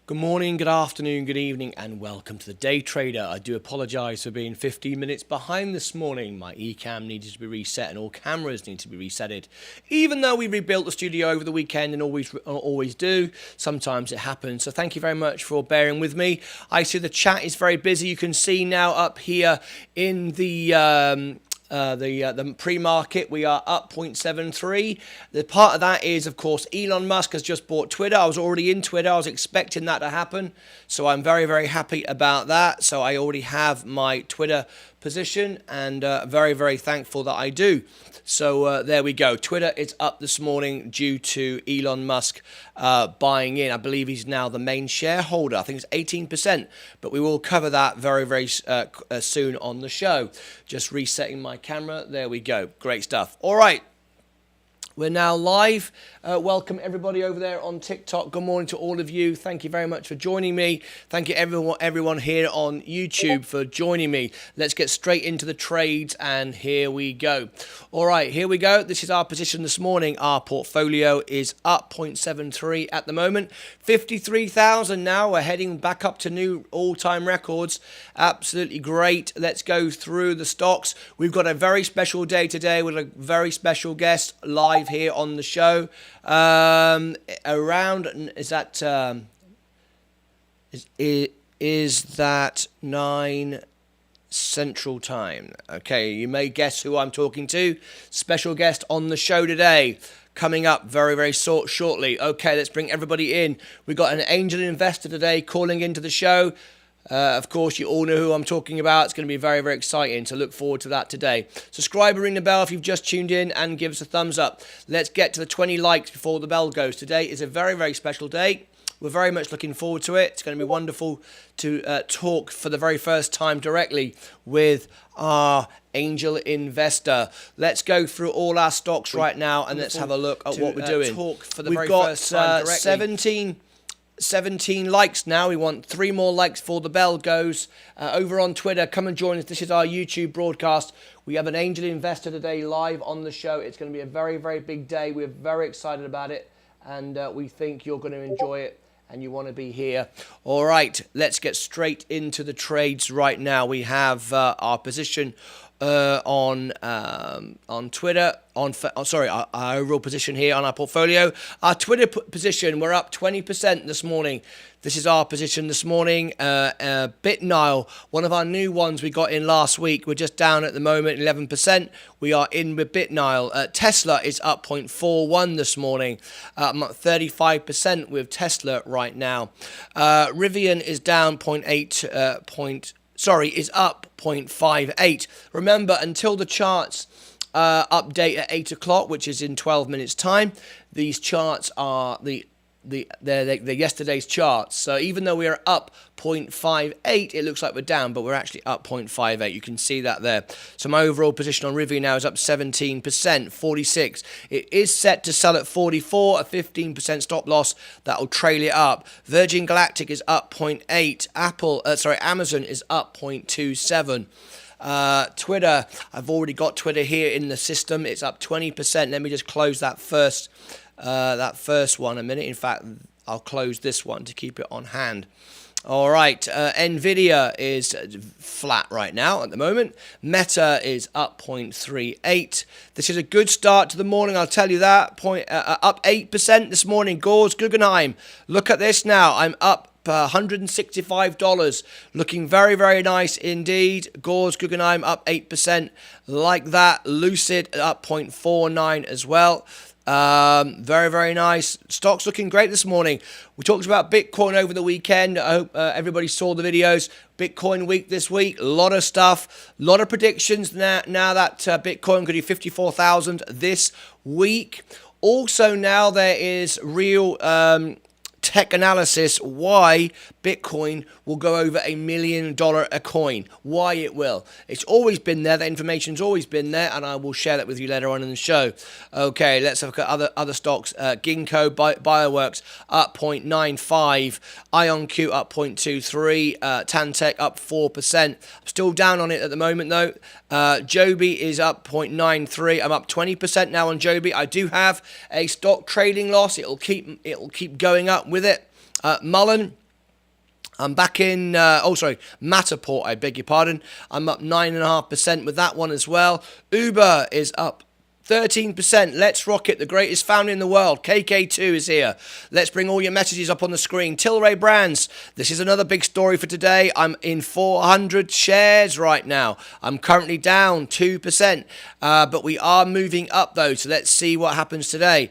Good morning, good afternoon, good evening, and welcome to the Day Trader. I do apologise for being 15 minutes behind this morning. My Ecamm needed to be reset and all cameras need to be resetted. Even though we rebuilt the studio over the weekend and always do, sometimes it happens. So thank you very much for bearing with me. I see the chat is very busy. You can see now up here in the pre-market, we are up 0.73. The part of that is, of course, Elon Musk has just bought Twitter. I was already in Twitter. I was expecting that to happen. So I'm very, very happy about that. So I already have my Twitter position and very, very thankful that I do. So there we go. Twitter is up this morning due to Elon Musk buying in. I believe he's now the main shareholder. I think it's 18%, but we will cover that very, very soon on the show. Just resetting my camera. There we go. Great stuff. All right. We're now live. Welcome everybody over there on TikTok. Good morning to all of you. Thank you very much for joining me. Thank you everyone here on YouTube for joining me. Let's get straight into the trades and here we go. All right, here we go. This is our position this morning. Our portfolio is up 0.73 at the moment. 53,000 now. We're heading back up to new all-time records. Absolutely great. Let's go through the stocks. We've got a very special day today with a very special guest live here on the show. Is that 9 Central Time? Okay, you may guess who I'm talking to. Special guest on the show today. Coming up very, very shortly. Okay, let's bring everybody in. We've got an angel investor today calling into the show. Of course, you all know who I'm talking about. It's going to be very, very exciting. So look forward to that today. Subscribe and ring the bell if you've just tuned in and give us a thumbs up. Let's get to the 20 likes before the bell goes. Today is a very, very special day. We're very much looking forward to it. It's going to be wonderful to talk for the very first time directly with our angel investor. Let's go through all our stocks right now and let's have a look at what we're doing. We've got 17 likes now. We want 3 more likes before the bell goes. Over on Twitter, come and join us. This is our YouTube broadcast. We have an angel investor today live on the show. It's going to be a very, very big day. We're very excited about it and we think you're going to enjoy it and you want to be here. All right, let's get straight into the trades right now. We have our position on Twitter, our overall position here on our portfolio. Our Twitter position, we're up 20% this morning. This is our position this morning. BitNile, one of our new ones we got in last week. We're just down at the moment, 11%. We are in with BitNile. Tesla is up 0.41 this morning. I'm up 35% with Tesla right now. Rivian is down is up 0.58. Remember, until the charts update at 8 o'clock, which is in 12 minutes time, these charts are they're yesterday's charts. So even though we're up 0.58, it looks like we're down, but we're actually up 0.58. You can see that there. So my overall position on Rivian now is up 17%, 46. It is set to sell at 44, a 15% stop loss. That'll trail it up. Virgin Galactic is up 0.8. Amazon is up 0.27. Twitter, I've already got Twitter here in the system. It's up 20%. Let me just close that first one a minute. In fact, I'll close this one to keep it on hand. All right, Nvidia is flat right now at the moment. Meta is up 0.38. This is a good start to the morning, I'll tell you that. Up 8% this morning. Gores Guggenheim. Look at this now. I'm up $165. Looking very, very nice indeed. Gores Guggenheim up 8%. Like that. Lucid up 0.49 as well. Very, very nice. Stocks looking great this morning. We talked about Bitcoin over the weekend. I hope everybody saw the videos. Bitcoin week this week. A lot of stuff. A lot of predictions now that Bitcoin could do 54,000 this week. Also now there is real tech analysis why Bitcoin will go over $1 million a coin. Why it will. It's always been there. The information's always been there, and I will share that with you later on in the show. Okay, let's look at other stocks. Ginkgo Bioworks up 0.95. IonQ up 0.23. Tantech up 4%. I'm still down on it at the moment though. Joby is up 0.93. I'm up 20% now on Joby. I do have a stock trading loss. It'll keep going up with it. Mullen I'm back in, Matterport, I beg your pardon. I'm up 9.5% with that one as well. Uber is up 13%. Let's rock it. The greatest family in the world. KK2 is here. Let's bring all your messages up on the screen. Tilray Brands. This is another big story for today. I'm in 400 shares right now. I'm currently down 2%. But we are moving up though. So let's see what happens today.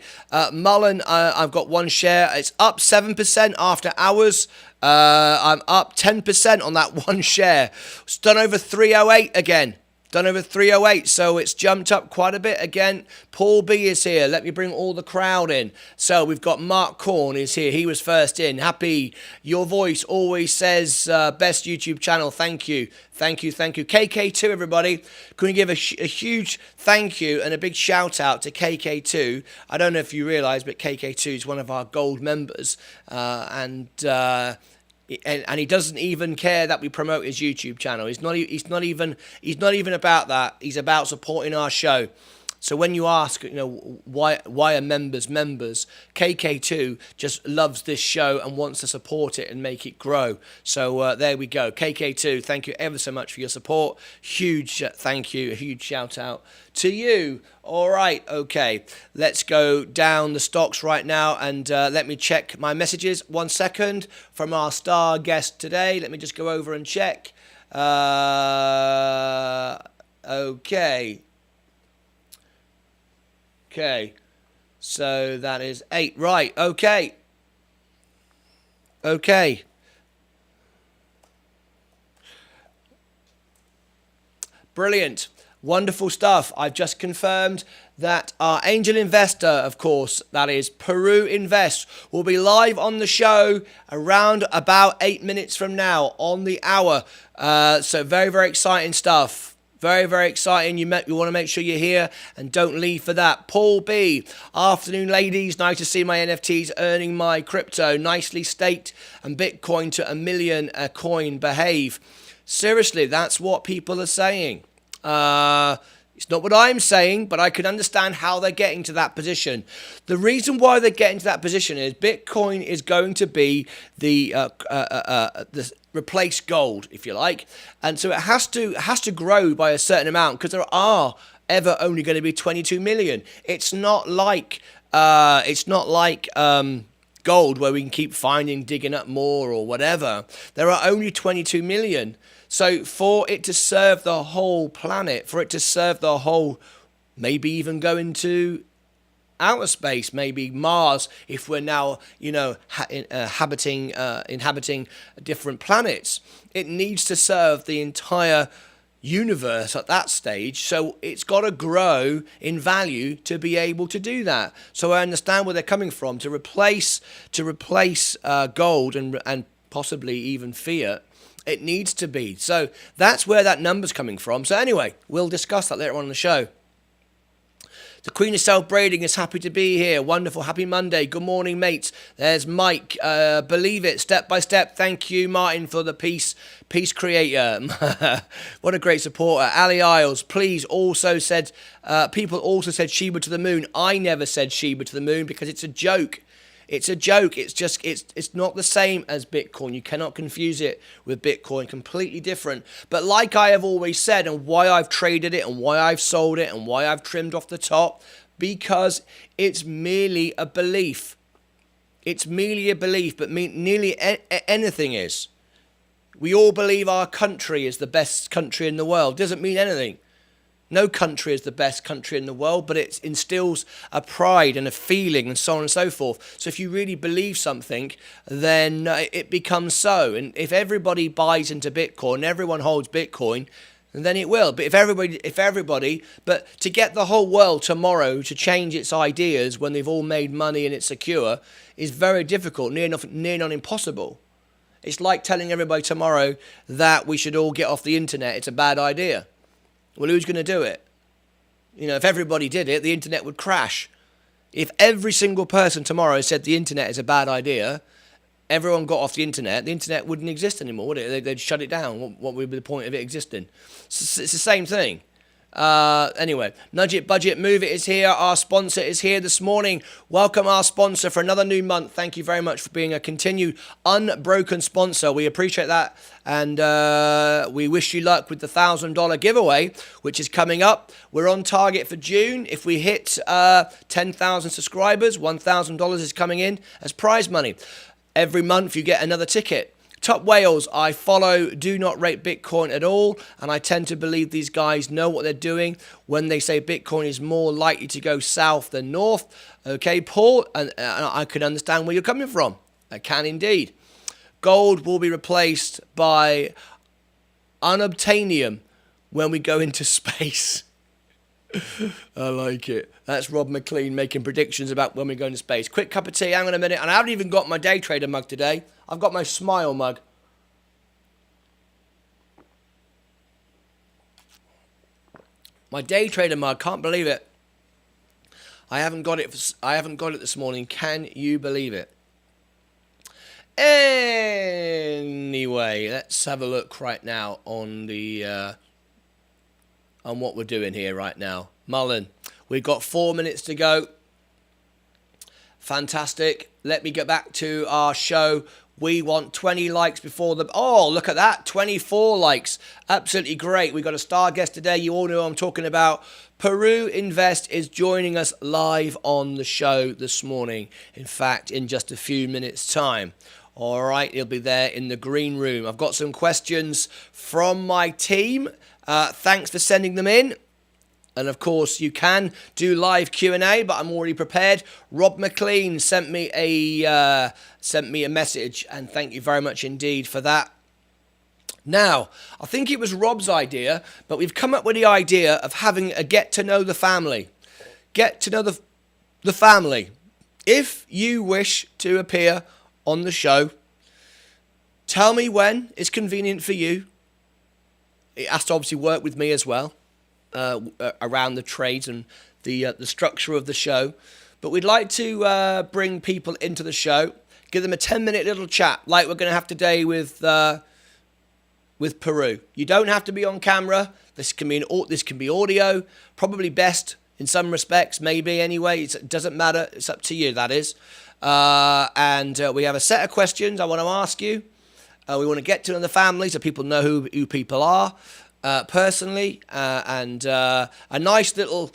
Mullen, I've got one share. It's up 7% after hours. I'm up 10% on that one share. It's done over 308 again. Done over 308, so it's jumped up quite a bit again. Paul B is here. Let me bring all the crowd in. So we've got Mark Korn is here. He was first in. Happy. Your voice always says best YouTube channel. Thank you. Thank you. Thank you. KK2, everybody. Can we give a huge thank you and a big shout out to KK2? I don't know if you realise, but KK2 is one of our gold members. And he doesn't even care that we promote his YouTube channel. He's not even about that. He's about supporting our show. So when you ask, why are members? KK2 just loves this show and wants to support it and make it grow. So there we go. KK2, thank you ever so much for your support. Huge thank you, a huge shout out to you. All right, okay. Let's go down the stocks right now and let me check my messages. 1 second from our star guest today. Let me just go over and check. Okay. Okay, so that is 8. Right, okay. Okay. Brilliant. Wonderful stuff. I've just confirmed that our angel investor, of course, that is Peru Invest, will be live on the show around about 8 minutes from now on the hour. So very, very exciting stuff. Very, very exciting. You want to make sure you're here and don't leave for that. Paul B. Afternoon, ladies. Nice to see my NFTs earning my crypto. Nicely staked and Bitcoin to 1 million a coin behave. Seriously, that's what people are saying. It's not what I'm saying, but I can understand how they're getting to that position. The reason why they're getting to that position is Bitcoin is going to be the replace gold, if you like, and so it has to grow by a certain amount because there are ever only going to be 22 million. It's not like gold where we can keep digging up more or whatever. There are only 22 million. So for it to serve the whole planet, for it to serve the whole, maybe even go into outer space, maybe Mars, if we're now, inhabiting different planets, it needs to serve the entire universe at that stage. So it's got to grow in value to be able to do that. So I understand where they're coming from. To replace gold and possibly even fiat, it needs to be. So that's where that number's coming from. So anyway, we'll discuss that later on in the show. The Queen of Self-Braiding is happy to be here. Wonderful. Happy Monday. Good morning, mates. There's Mike. Believe it. Step by step. Thank you, Martin, for the peace creator. What a great supporter. Ali Isles, please, also said, people also said Shiba to the moon. I never said Shiba to the moon because it's a joke. It's a joke. It's not the same as Bitcoin. You cannot confuse it with Bitcoin. Completely different. But like I have always said, and why I've traded it, and why I've sold it, and why I've trimmed off the top, because it's merely a belief. It's merely a belief, but nearly anything is. We all believe our country is the best country in the world. Doesn't mean anything. No country is the best country in the world, but it instills a pride and a feeling and so on and so forth. So if you really believe something, then it becomes so. And if everybody buys into Bitcoin, everyone holds Bitcoin, then it will. But but to get the whole world tomorrow to change its ideas when they've all made money and it's secure is very difficult, near non impossible. It's like telling everybody tomorrow that we should all get off the internet. It's a bad idea. Well, who's going to do it? If everybody did it, the internet would crash. If every single person tomorrow said the internet is a bad idea, everyone got off the internet wouldn't exist anymore, would it? They'd shut it down. What would be the point of it existing? It's the same thing. Anyway, Nudge It, Budget, Move It is here. Our sponsor is here this morning. Welcome our sponsor for another new month. Thank you very much for being a continued unbroken sponsor. We appreciate that. And we wish you luck with the $1,000 giveaway, which is coming up. We're on target for June. If we hit 10,000 subscribers, $1,000 is coming in as prize money. Every month you get another ticket. Top Whales, I follow, do not rate Bitcoin at all, and I tend to believe these guys know what they're doing when they say Bitcoin is more likely to go south than north. Okay, Paul, and I can understand where you're coming from. I can indeed. Gold will be replaced by unobtainium when we go into space. I like it. That's Rob McLean making predictions about when we go into space. Quick cup of tea, hang on a minute. And I haven't even got my day trader mug today. I've got my smile mug. My day trader mug, can't believe it. I haven't got it this morning. Can you believe it? Anyway, let's have a look right now on the on what we're doing here right now. Mullen, we've got 4 minutes to go. Fantastic. Let me get back to our show. We want 20 likes before the... Oh, look at that. 24 likes. Absolutely great. We've got a star guest today. You all know who I'm talking about. Peru Invest is joining us live on the show this morning. In fact, in just a few minutes' time. All right, he'll be there in the green room. I've got some questions from my team. Thanks for sending them in. And of course, you can do live Q&A, but I'm already prepared. Rob McLean sent me a message, and thank you very much indeed for that. Now, I think it was Rob's idea, but we've come up with the idea of having a get to know the family. Get to know the family. If you wish to appear on the show, tell me when it's convenient for you. It has to obviously work with me as well. Around the trades and the structure of the show, but we'd like to bring people into the show, give them a 10-minute little chat like we're going to have today with Peru. You don't have to be on camera. This can be audio, probably best in some respects, maybe anyway. It doesn't matter. It's up to you. That is, and we have a set of questions I want to ask you. We want to get to know the family so people know who people are. Personally, and a nice little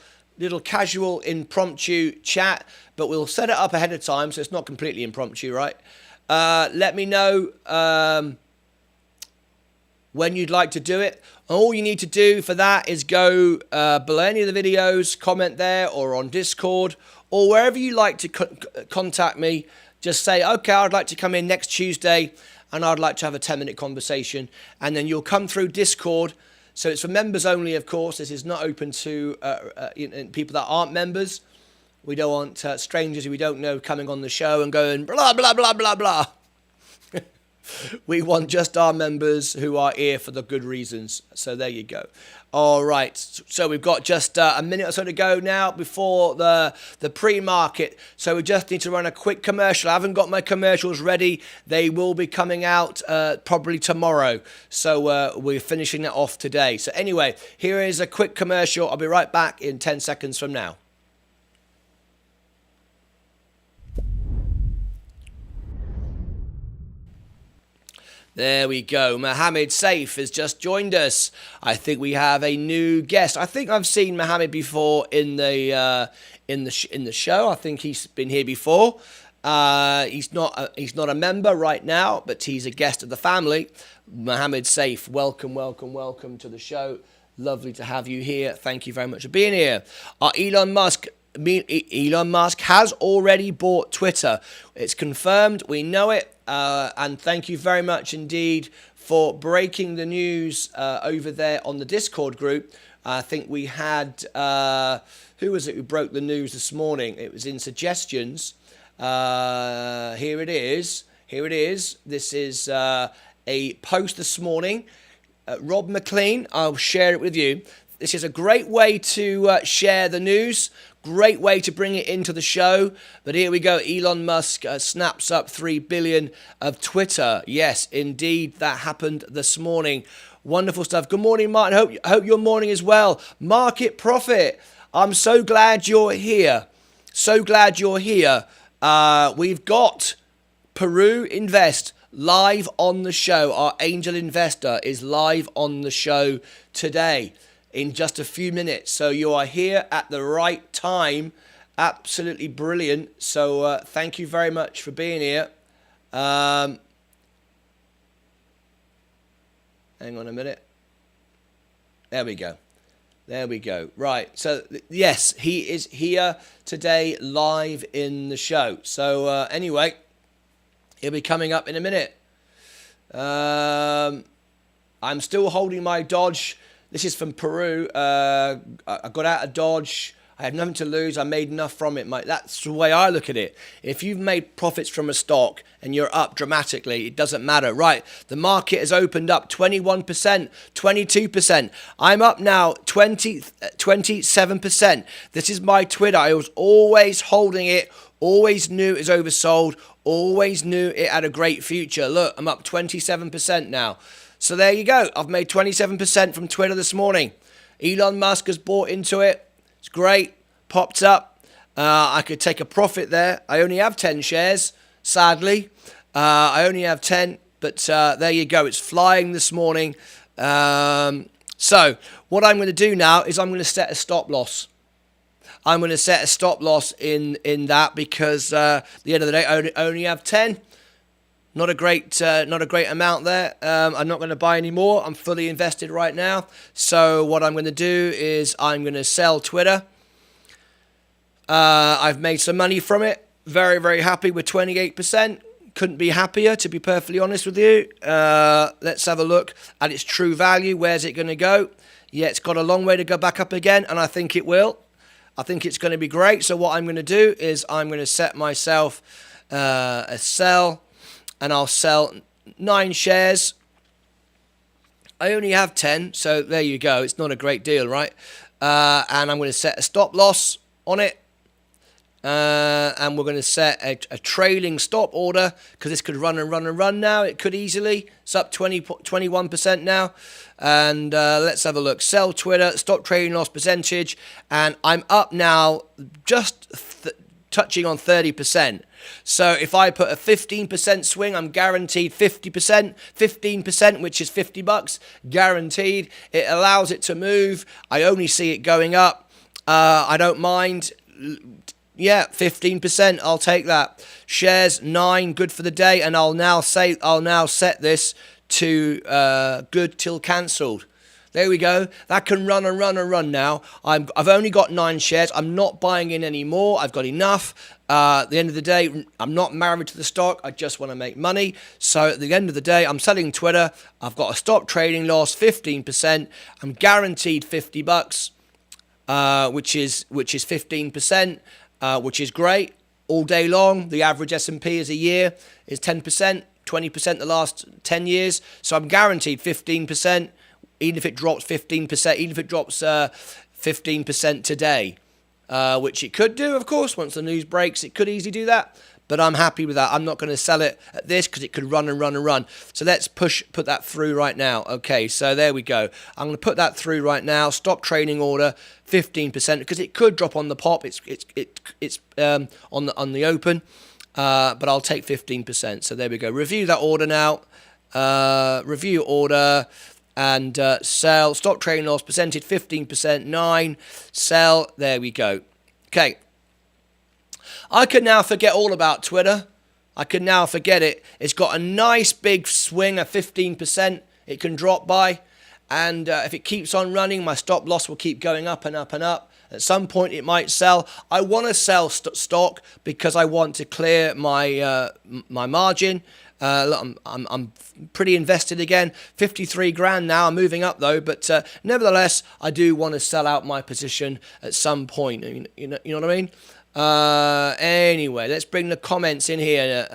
casual impromptu chat, but we'll set it up ahead of time so it's not completely impromptu, right? Let me know when you'd like to do it. All you need to do for that is go below any of the videos, comment there, or on Discord, or wherever you like to contact me. Just say, okay, I'd like to come in next Tuesday and I'd like to have a 10-minute conversation, and then you'll come through Discord. So it's for members only, of course. This is not open to people that aren't members. We don't want strangers who we don't know coming on the show and going blah, blah, blah, blah, blah. We want just our members who are here for the good reasons. So there you go. All right. So we've got just a minute or so to go now before the pre-market. So we just need to run a quick commercial. I haven't got my commercials ready. They will be coming out probably tomorrow. So we're finishing that off today. So anyway, here is a quick commercial. I'll be right back in 10 seconds from now. There we go. Mohammed Saif has just joined us. I think we have a new guest. I think I've seen Mohammed before in the show. I think he's been here before. He's not a member right now, but he's a guest of the family. Mohammed Saif, welcome to the show. Lovely to have you here. Thank you very much for being here. Elon Musk has already bought Twitter. It's confirmed. We know it. And thank you very much indeed for breaking the news over there on the Discord group. I think we had, who was it who broke the news this morning? It was in suggestions. Here it is. This is a post this morning. Rob McLean, I'll share it with you. This is a great way to share the news, great way to bring it into the show. But here we go. Elon Musk snaps up $3 billion of Twitter. Yes, indeed, that happened this morning. Wonderful stuff. Good morning, Martin. Hope your morning is well. Market Profit. I'm so glad you're here. So glad you're here. We've got Peru Invest live on the show. Our angel investor is live on the show today in just a few minutes. So you are here at the right time. Absolutely brilliant. So thank you very much for being here. Hang on a minute. There we go. There we go. Right. So, yes, he is here today live in the show. So, anyway, he'll be coming up in a minute. I'm still holding my Dodge. This is from Peru. I got out of Dodge. I had nothing to lose. I made enough from it. That's the way I look at it. If you've made profits from a stock and you're up dramatically, it doesn't matter. Right, the market has opened up 21%, 22%. I'm up now 27%. This is my Twitter. I was always holding it, always knew it was oversold, always knew it had a great future. Look, I'm up 27% now. So there you go. I've made 27% from Twitter this morning. Elon Musk has bought into it. It's great. Popped up. I could take a profit there. I only have 10 shares, sadly. I only have 10, but there you go. It's flying this morning. So what I'm going to do now is I'm going to set a stop loss. I'm going to set a stop loss in that because at the end of the day, I only have 10. Not a great amount there. I'm not going to buy any more. I'm fully invested right now. So what I'm going to do is I'm going to sell Twitter. I've made some money from it. Very, very happy with 28%. Couldn't be happier, to be perfectly honest with you. Let's have a look at its true value. Where's it going to go? Yeah, it's got a long way to go back up again, and I think it will. I think it's going to be great. So what I'm going to do is I'm going to set myself a sell. And I'll sell 9 shares. I only have 10, so there you go. It's not a great deal, right? And I'm going to set a stop loss on it. And we're going to set a trailing stop order because this could run and run and run now. It could easily. It's up 21% now. And let's have a look. Sell Twitter, stop trading loss percentage. And I'm up now just touching on 30%. So if I put a 15% swing, I'm guaranteed 50%, 15%, which is $50, guaranteed. It allows it to move. I only see it going up. I don't mind. Yeah, 15%, I'll take that. Shares 9, good for the day, and I'll now set this to good till cancelled. There we go. That can run and run and run now. I've only got 9 shares. I'm not buying in any more. I've got enough. At the end of the day, I'm not married to the stock. I just want to make money. So at the end of the day, I'm selling Twitter. I've got a stop trading loss, 15%. I'm guaranteed $50, which is 15%, which is great. All day long, the average S&P is a year is 10%, 20% the last 10 years. So I'm guaranteed 15%. Even if it drops 15%, even if it drops 15% today, which it could do, of course, once the news breaks, it could easily do that. But I'm happy with that. I'm not going to sell it at this because it could run and run and run. So let's put that through right now. Okay, so there we go. I'm going to put that through right now. Stop trading order 15% because it could drop on the pop. It's on the open, but I'll take 15%. So there we go. Review that order now. Review order. And sell, stop trading loss, percentage 15%, 9, sell, there we go. Okay. I can now forget all about Twitter. I can now forget it. It's got a nice big swing of 15% it can drop by. And if it keeps on running, my stop loss will keep going up and up and up. At some point, it might sell. I want to sell stock because I want to clear my margin. Look, I'm pretty invested again. 53 grand now. I'm moving up though, but nevertheless, I do want to sell out my position at some point. You know what I mean? Anyway, let's bring the comments in here.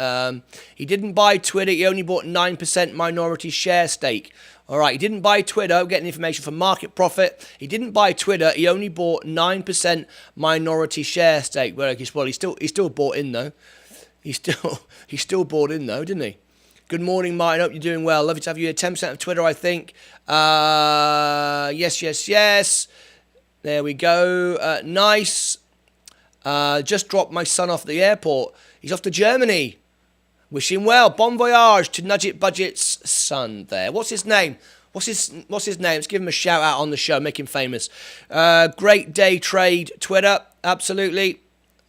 He didn't buy Twitter. He only bought 9% minority share stake. All right, he didn't buy Twitter. I'm getting information from Market Profit. He didn't buy Twitter. He only bought 9% minority share stake. Well, he still bought in though. He still bought in though, didn't he? Good morning, Martin. Hope you're doing well. Lovely to have you here. 10% of Twitter, I think. Yes. There we go. Nice. Just dropped my son off at the airport. He's off to Germany. Wish him well. Bon voyage to Nudget Budget's son there. What's his name? What's his name? Let's give him a shout out on the show. Make him famous. Great day trade Twitter. Absolutely.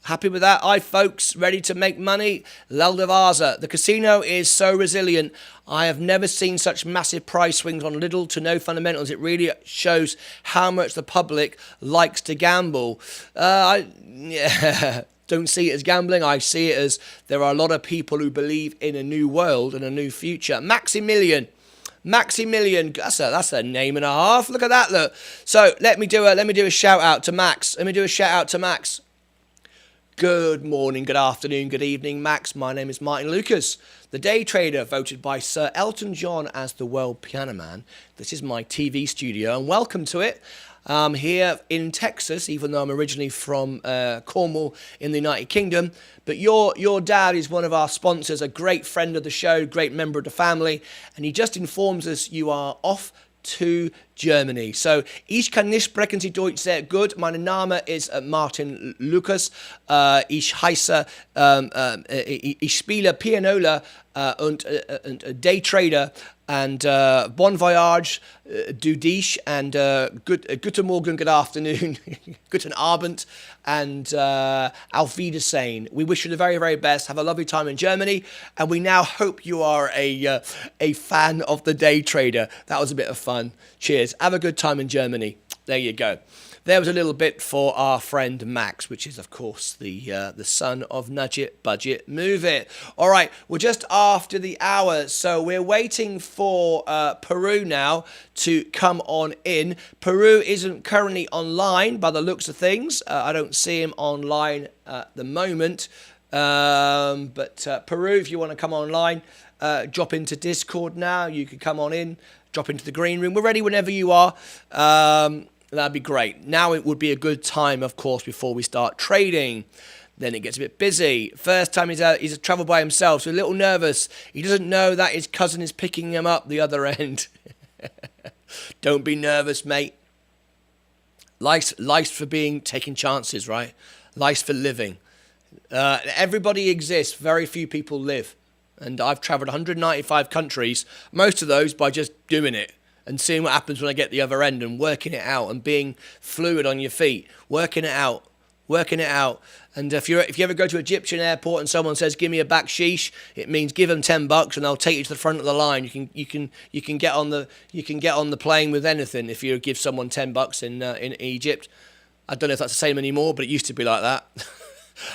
Happy with that. Hi, folks. Ready to make money. Leldevaza. The casino is so resilient. I have never seen such massive price swings on little to no fundamentals. It really shows how much the public likes to gamble. Don't see it as gambling. I see it as there are a lot of people who believe in a new world and a new future. Maximilian, that's a name and a half. Look at that. Look. So let me do a shout out to Max. Good morning, good afternoon, good evening, Max. My name is Martyn Lucas, the day trader voted by Sir Elton John as the world piano man. This is my TV studio, and welcome to it. I'm here in Texas, even though I'm originally from Cornwall in the United Kingdom. But your dad is one of our sponsors, a great friend of the show, great member of the family, and he just informs us you are off to Germany. So, ich kann nicht sprechen Sie Deutsch sehr gut. Mein Name ist Martyn Lucas. Ich heiße, ich spiele Pianola und Daytrader. And bon voyage, du dich, and guten Morgen, good afternoon, guten Abend, and auf Wiedersehen. We wish you the very, very best. Have a lovely time in Germany, and we now hope you are a fan of the Day Trader. That was a bit of fun. Cheers. Have a good time in Germany. There you go. There was a little bit for our friend Max, which is, of course, the son of Nudget Budget Move It. All right, we're just after the hour, so we're waiting for Peru now to come on in. Peru isn't currently online by the looks of things. I don't see him online at the moment. But Peru, if you want to come online, drop into Discord now. You can come on in, drop into the green room. We're ready whenever you are. That'd be great. Now it would be a good time, of course, before we start trading. Then it gets a bit busy. First time he's traveled by himself, so a little nervous. He doesn't know that his cousin is picking him up the other end. Don't be nervous, mate. Life's for taking chances, right? Life's for living. Everybody exists. Very few people live. And I've traveled 195 countries, most of those by just doing it. And seeing what happens when I get the other end and working it out and being fluid on your feet, working it out. And if you ever go to Egyptian airport and someone says, give me a baksheesh, it means give them $10 and they'll take you to the front of the line. You can get on the plane with anything if you give someone $10 in Egypt. I don't know if that's the same anymore, but it used to be like that.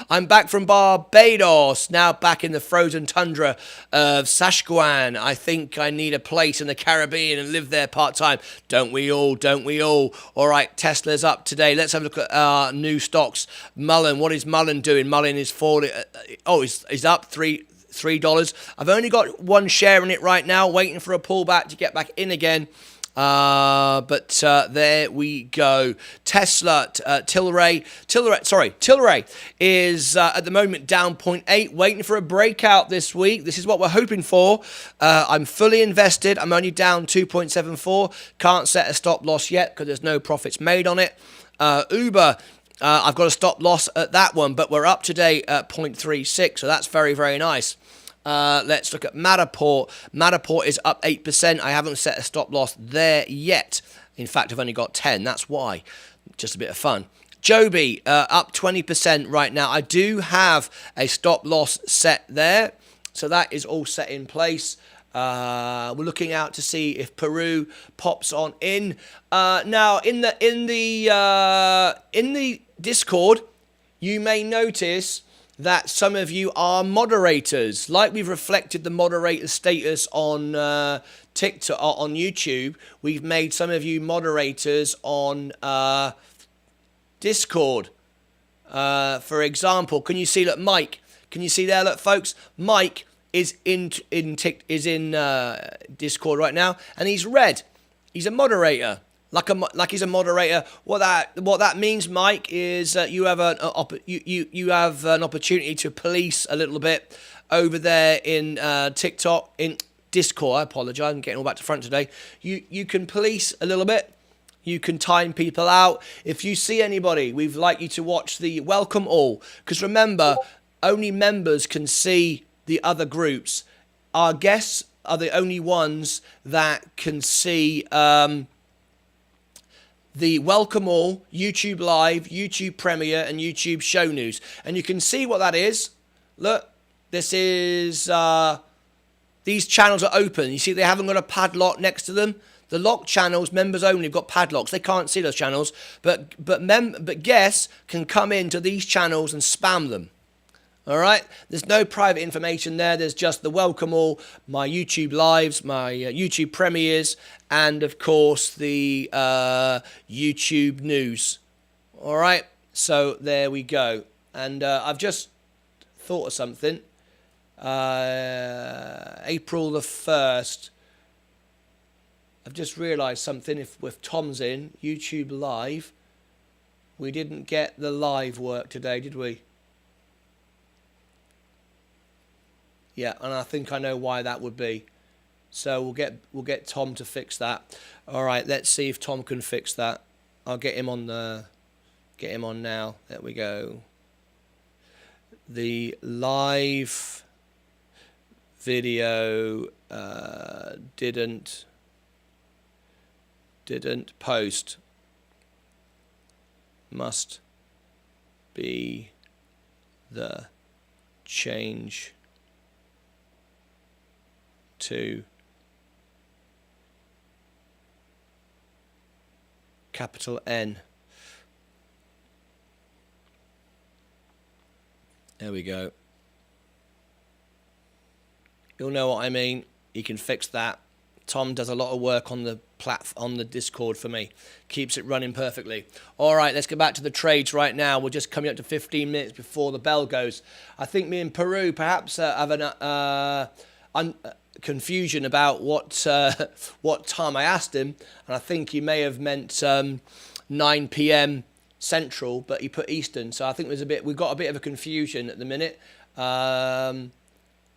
I'm back from Barbados, now back in the frozen tundra of Saskatchewan. I think I need a place in the Caribbean and live there part-time. Don't we all? All right, Tesla's up today. Let's have a look at our new stocks. Mullen, what is Mullen doing? Mullen is falling. He's up $3. I've only got one share in it right now, waiting for a pullback to get back in again. But there we go. Tesla, Tilray is at the moment down 0.8, waiting for a breakout this week. This is what we're hoping for. I'm fully invested. I'm only down 2.74. Can't set a stop loss yet because there's no profits made on it. Uber, I've got a stop loss at that one, but we're up today at 0.36, so that's very, very nice. Let's look at Matterport. Matterport is up 8%. I haven't set a stop loss there yet. In fact, I've only got 10. That's why. Just a bit of fun. Joby, up 20% right now. I do have a stop loss set there. So that is all set in place. We're looking out to see if Peru pops on in. Now, in the Discord, you may notice that some of you are moderators. Like we've reflected the moderator status on TikTok, on YouTube, we've made some of you moderators on Discord. For example, can you see, look, Mike? Can you see there, look, folks? Mike is in Discord right now, and he's red. He's a moderator. like he's a moderator. What that means, Mike, is you have you have an opportunity to police a little bit over there in TikTok, in Discord. I apologize, I'm getting all back to front today. You can police a little bit. You can time people out. If you see anybody, we'd like you to watch the welcome all, because remember, only members can see the other groups. Our guests are the only ones that can see the welcome all, YouTube live, YouTube premiere, and YouTube show news. And you can see what that is. Look, this is, these channels are open. You see they haven't got a padlock next to them. The locked channels, members only, have got padlocks. They can't see those channels. But guests can come into these channels and spam them. All right, there's no private information there. There's just the welcome all, my YouTube lives, my YouTube premieres, and of course the YouTube news. All right, so there we go. And I've just thought of something. April the 1st. I've just realised something. If Tom's in YouTube live, we didn't get the live work today, did we? Yeah, and I think I know why that would be. So we'll get Tom to fix that. All right, let's see if Tom can fix that. I'll get him on now. There we go. The live video didn't post. Must be the change to capital N. There we go. You'll know what I mean. You can fix that. Tom does a lot of work on the on the Discord for me. Keeps it running perfectly. All right, let's get back to the trades right now. We're just coming up to 15 minutes before the bell goes. I think me and Peru perhaps have an confusion about what time I asked him, and I think he may have meant 9 p.m. Central, but he put Eastern. So I think we've got a bit of a confusion at the minute.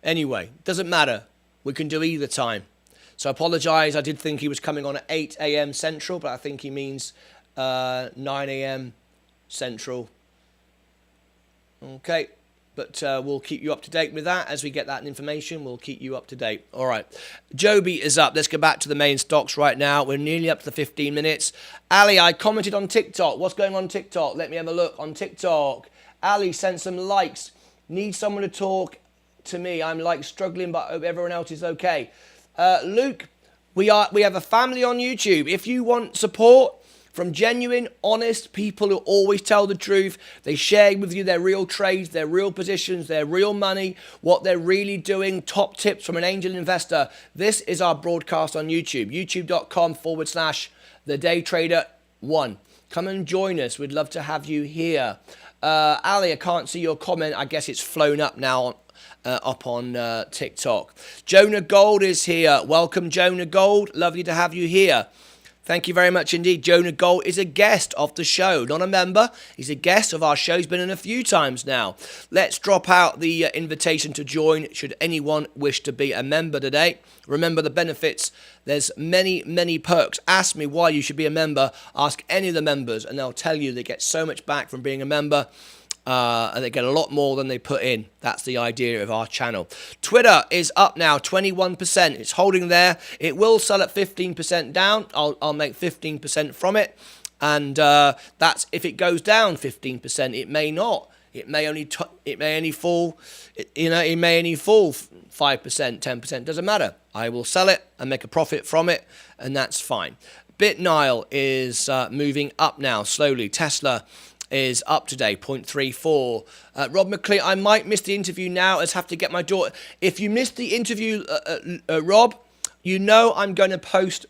Anyway, doesn't matter. We can do either time. So I apologise. I did think he was coming on at 8 a.m. Central, but I think he means 9 a.m. Central. Okay. But we'll keep you up to date with that. As we get that information, we'll keep you up to date. All right. Joby is up. Let's go back to the main stocks right now. We're nearly up to the 15 minutes. Ali, I commented on TikTok. What's going on TikTok? Let me have a look on TikTok. Ali sent some likes. Need someone to talk to me. I'm like struggling, but I hope everyone else is okay. Luke, we have a family on YouTube. If you want support from genuine, honest people who always tell the truth, they share with you their real trades, their real positions, their real money, what they're really doing, top tips from an angel investor. This is our broadcast on YouTube, youtube.com/thedaytrader1. Come and join us. We'd love to have you here. Ali, I can't see your comment. I guess it's flown up now up on TikTok. Jonah Gold is here. Welcome, Jonah Gold. Lovely to have you here. Thank you very much indeed. Jonah Gold is a guest of the show, not a member. He's a guest of our show. He's been in a few times now. Let's drop out the invitation to join should anyone wish to be a member today. Remember the benefits. There's many, many perks. Ask me why you should be a member. Ask any of the members and they'll tell you they get so much back from being a member. And they get a lot more than they put in. That's the idea of our channel. Twitter is up now, 21%. It's holding there. It will sell at 15% down. I'll make 15% from it. And that's if it goes down 15%. It may not. It may only fall. It may only fall 5%, 10%. Doesn't matter. I will sell it and make a profit from it, and that's fine. BitNile is moving up now slowly. Tesla is up today, 0.34. Rob McLean, I might miss the interview now as have to get my daughter. If you missed the interview, Rob, you know I'm going to post,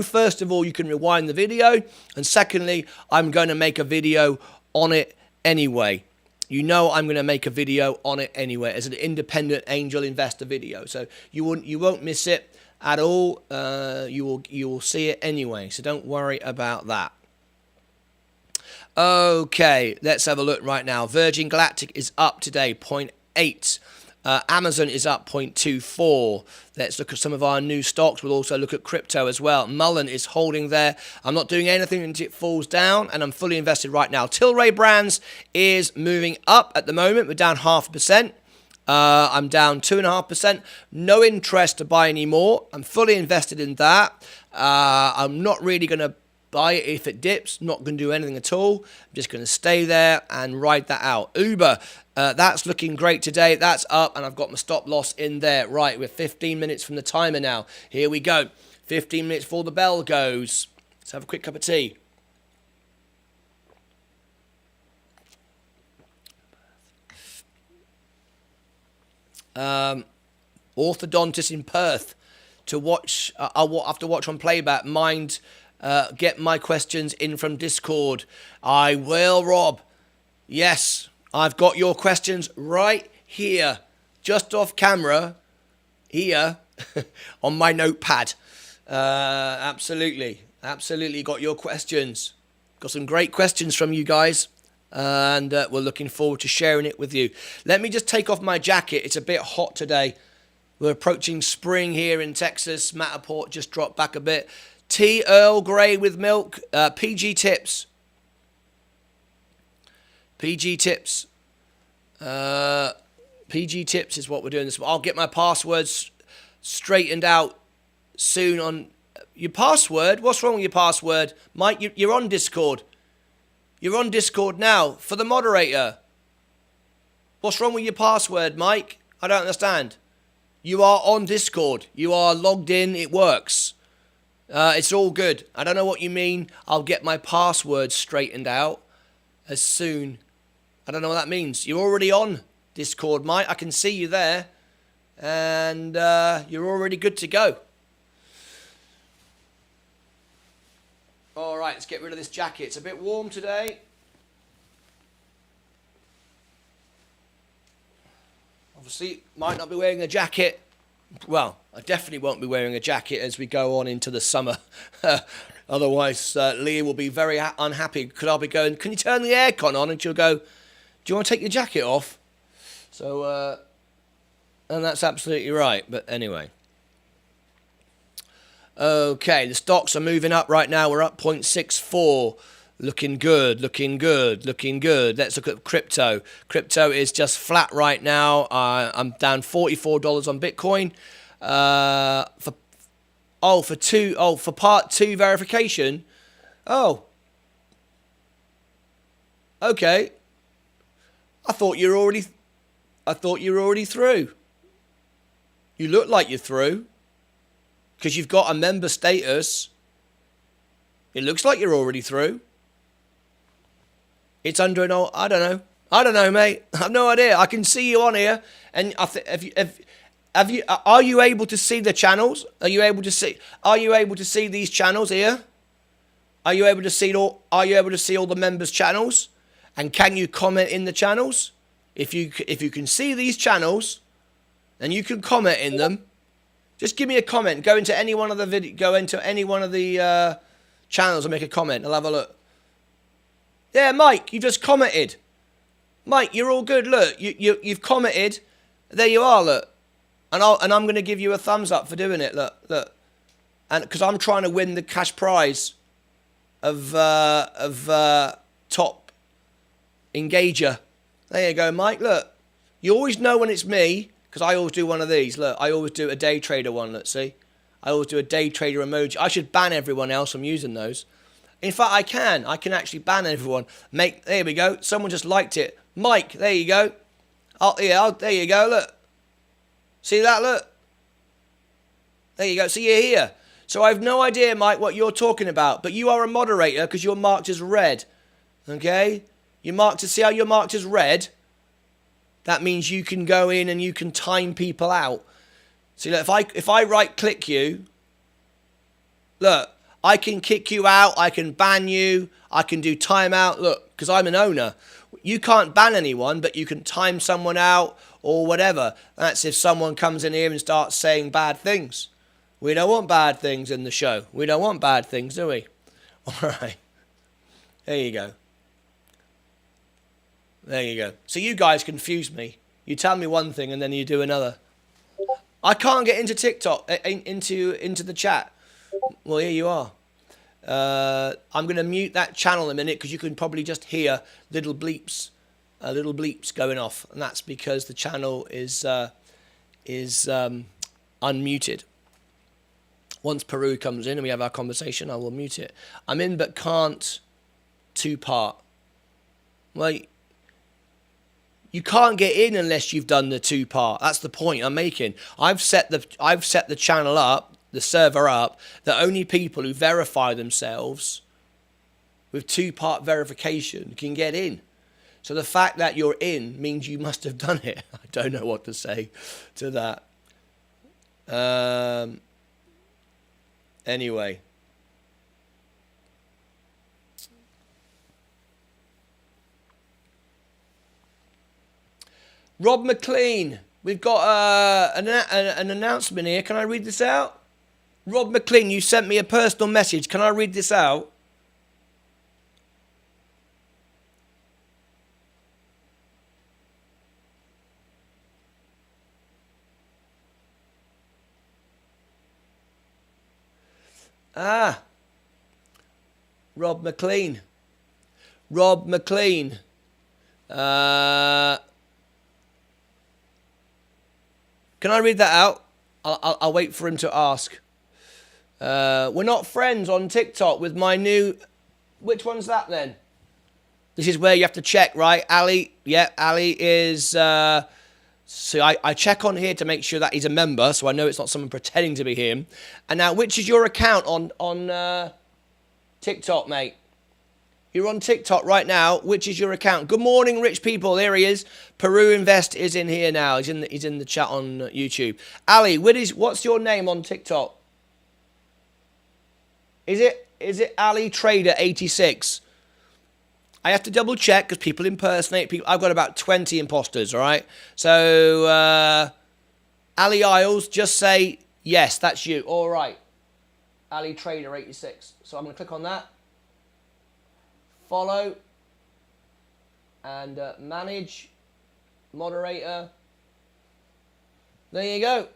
first of all, you can rewind the video. And secondly, I'm going to make a video on it anyway. you know I'm going to make a video on it anyway as an independent angel investor video. So you won't miss it at all. You will see it anyway. So don't worry about that. Okay, let's have a look right now. Virgin Galactic is up today, 0.8. Amazon is up 0.24. Let's look at some of our new stocks. We'll also look at crypto as well. Mullen is holding there. I'm not doing anything until it falls down, and I'm fully invested right now. Tilray Brands is moving up at the moment. We're down 0.5%. I'm down 2.5%. No interest to buy any more. I'm fully invested in that. I'm not really going to buy it if it dips. Not going to do anything at all. I'm just going to stay there and ride that out. Uber, that's looking great today. That's up, and I've got my stop loss in there. Right, we're 15 minutes from the timer now. Here we go. 15 minutes before the bell goes. Let's have a quick cup of tea. Orthodontist in Perth to watch. I'll have to watch on playback. Mind. Get my questions in from Discord. I will, Rob. Yes, I've got your questions right here, just off camera, here, on my notepad. Absolutely got your questions. Got some great questions from you guys, and we're looking forward to sharing it with you. Let me just take off my jacket. It's a bit hot today. We're approaching spring here in Texas. Matterport just dropped back a bit. Tea Earl Grey with milk. PG tips. PG tips. PG tips is what we're doing this. I'll get my passwords straightened out soon on your password. What's wrong with your password? Mike, you're on Discord. You're on Discord now for the moderator. What's wrong with your password, Mike? I don't understand. You are on Discord. You are logged in. It works. It's all good. I don't know what you mean. I'll get my password straightened out as soon. I don't know what that means. You're already on Discord, Mike. I can see you there. And you're already good to go. All right, let's get rid of this jacket. It's a bit warm today. Obviously, might not be wearing a jacket. Well, I definitely won't be wearing a jacket as we go on into the summer. Otherwise, Leah will be very unhappy because I'll be going, can you turn the aircon on? And she'll go, do you want to take your jacket off? So, and that's absolutely right. But anyway. Okay, the stocks are moving up right now. We're up 0.64. Looking good, looking good, looking good. Let's look at crypto. Crypto is just flat right now. I'm down $44 on Bitcoin. For part 2 verification. Oh. Okay. I thought you were already through. You look like you're through. Because you've got a member status. It looks like you're already through. It's under an old, I don't know, mate. I have no idea. I can see you on here, and are you able to see the channels? Are you able to see these channels here? Are you able to see all the members' channels? And can you comment in the channels? If you can see these channels, and you can comment in them, just give me a comment. Go into any one of the channels and make a comment. I'll have a look. Yeah, Mike, you just commented. Mike, you're all good. Look, you've commented. There you are. Look, and I'm going to give you a thumbs up for doing it. Look, and because I'm trying to win the cash prize of top engager. There you go, Mike. Look, you always know when it's me because I always do one of these. Look, I always do a day trader one. Let's see. I always do a day trader emoji. I should ban everyone else from using those. In fact, I can actually ban everyone. There we go. Someone just liked it. Mike, there you go. There you go. Look. See that? Look. There you go. So you're here. So I have no idea, Mike, what you're talking about. But you are a moderator because you're marked as red. Okay? See how you're marked as red? That means you can go in and you can time people out. See, look, if I right-click you, look, I can kick you out, I can ban you, I can do timeout, look, because I'm an owner. you can't ban anyone, but you can time someone out or whatever. That's if someone comes in here and starts saying bad things. We don't want bad things in the show. We don't want bad things, do we? All right. There you go. There you go. So you guys confuse me. You tell me one thing and then you do another. I can't get into TikTok, into the chat. Well, here you are. I'm going to mute that channel in a minute because you can probably just hear little bleeps going off, and that's because the channel is unmuted. Once Peru comes in and we have our conversation, I will mute it. I'm in but can't two-part. Well, you can't get in unless you've done the two-part. That's the point I'm making. I've set the channel up, the server up, that only people who verify themselves with two-part verification can get in. So the fact that you're in means you must have done it. I don't know what to say to that. Anyway. Rob McLean, we've got an announcement here. Can I read this out? Rob McLean, you sent me a personal message. Can I read this out? Rob McLean. Rob McLean. Can I read that out? I'll wait for him to ask. We're not friends on TikTok with my new... Which one's that then? This is where you have to check, right? Ali. Yeah, Ali is... So I check on here to make sure that he's a member, so I know it's not someone pretending to be him. And now, which is your account on TikTok, mate? You're on TikTok right now. Which is your account? Good morning, rich people. There he is. Peru Invest is in here now. He's in the chat on YouTube. Ali, what's your name on TikTok? Is it Ali Trader 86? I have to double check because people impersonate people. I've got about 20 imposters, all right? So, Ali Isles, just say, yes, that's you. All right. Ali Trader 86. So I'm going to click on that. Follow. And manage. Moderator. There you go.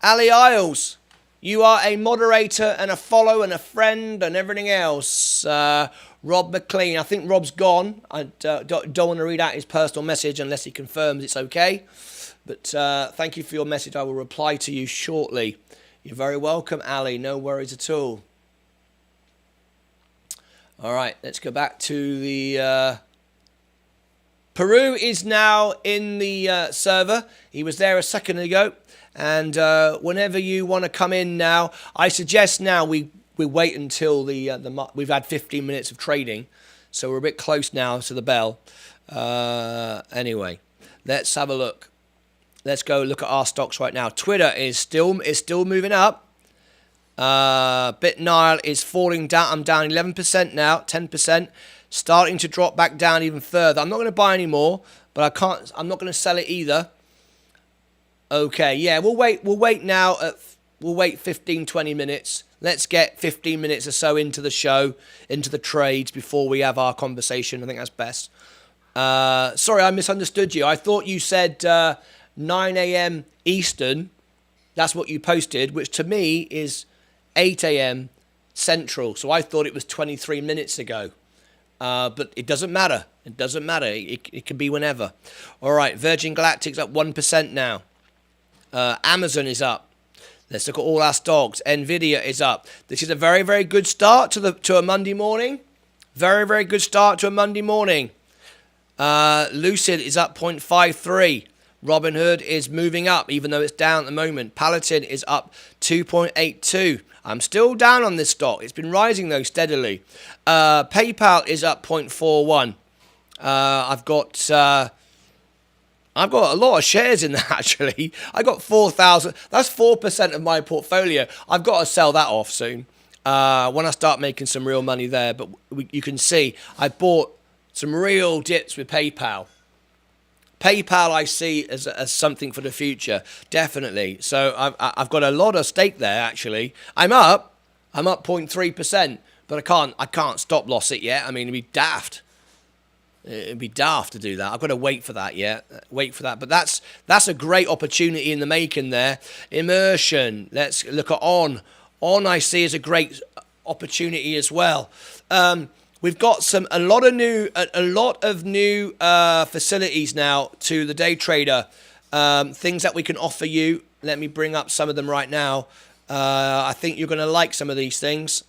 Ali Isles. You are a moderator and a follow and a friend and everything else. Rob McLean. I think Rob's gone. I don't want to read out his personal message unless he confirms it's okay. But thank you for your message. I will reply to you shortly. You're very welcome, Ali. No worries at all. All right, let's go back to the... Peru is now in the server. He was there a second ago. And whenever you want to come in now, I suggest now we wait until we've had 15 minutes of trading, so we're a bit close now to the bell. Anyway, let's have a look. Let's go look at our stocks right now. Twitter is still moving up. BitNile is falling down. I'm down 11% now, 10%, starting to drop back down even further. I'm not going to buy any more, but I'm not going to sell it either. Okay, yeah, we'll wait now. We'll wait 15, 20 minutes. Let's get 15 minutes or so into the show, into the trades before we have our conversation. I think that's best. Sorry, I misunderstood you. I thought you said 9 a.m. Eastern. That's what you posted, which to me is 8 a.m. Central. So I thought it was 23 minutes ago. But it doesn't matter. It doesn't matter. It can be whenever. All right, Virgin Galactic's up 1% now. Amazon is up. Let's look at all our stocks. Nvidia is up. This is a very, very good start to a Monday morning. Very, very good start to a Monday morning. Lucid is up 0.53. Robinhood is moving up, even though it's down at the moment. Palantir is up 2.82. I'm still down on this stock. It's been rising, though, steadily. PayPal is up 0.41. I've got a lot of shares in that, actually. I got 4,000. That's 4% of my portfolio. I've got to sell that off soon when I start making some real money there. But you can see I bought some real dips with PayPal. PayPal I see as something for the future, definitely. So I've got a lot of stake there actually. I'm up 0.3%, but I can't stop loss it yet. I mean, it'd be daft. It'd be daft to do that. I've got to wait for that yet. Wait for that. But that's a great opportunity in the making there. Immersion. Let's look at On. On I see as a great opportunity as well. We've got a lot of new facilities now to the day trader. Things that we can offer you. Let me bring up some of them right now. I think you're going to like some of these things.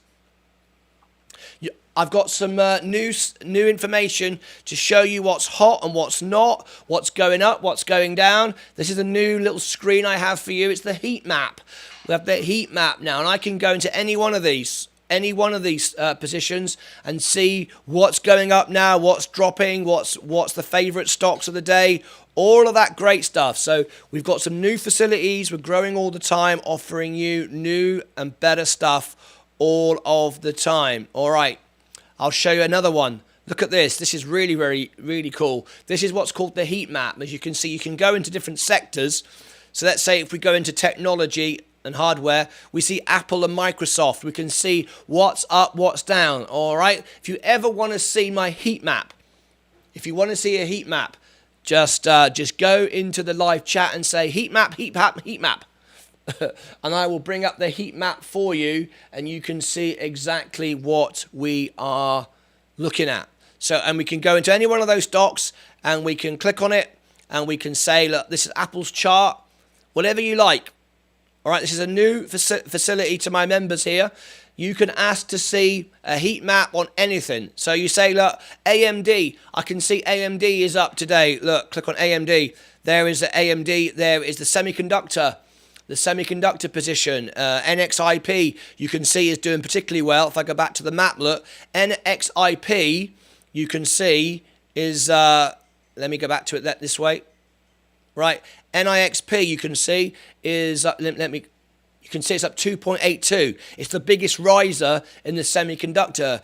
I've got some new information to show you what's hot and what's not, what's going up, what's going down. This is a new little screen I have for you. It's the heat map. We have the heat map now, and I can go into any one of these positions and see what's going up now, what's dropping, what's the favorite stocks of the day, all of that great stuff. So we've got some new facilities. We're growing all the time, offering you new and better stuff all of the time. All right, I'll show you another one. Look at this. This is really, very, really cool. This is what's called the heat map. As you can see, you can go into different sectors. So let's say if we go into technology and hardware, we see Apple and Microsoft. We can see what's up, what's down. All right. If you ever want to see my heat map, if you want to see a heat map, just go into the live chat and say heat map, heat map, heat map. And I will bring up the heat map for you, and you can see exactly what we are looking at. So, and we can go into any one of those stocks, and we can click on it, and we can say, look, this is Apple's chart, whatever you like. All right, this is a new facility to my members here. You can ask to see a heat map on anything. So you say, look, AMD, I can see AMD is up today. Look, click on AMD. There is the AMD. There is the semiconductor position. NXIP, you can see is doing particularly well. If I go back to the map, look, NXIP, you can see is, let me go back to it this way. Right, NIXP, you can see is, you can see it's up 2.82. It's the biggest riser in the semiconductor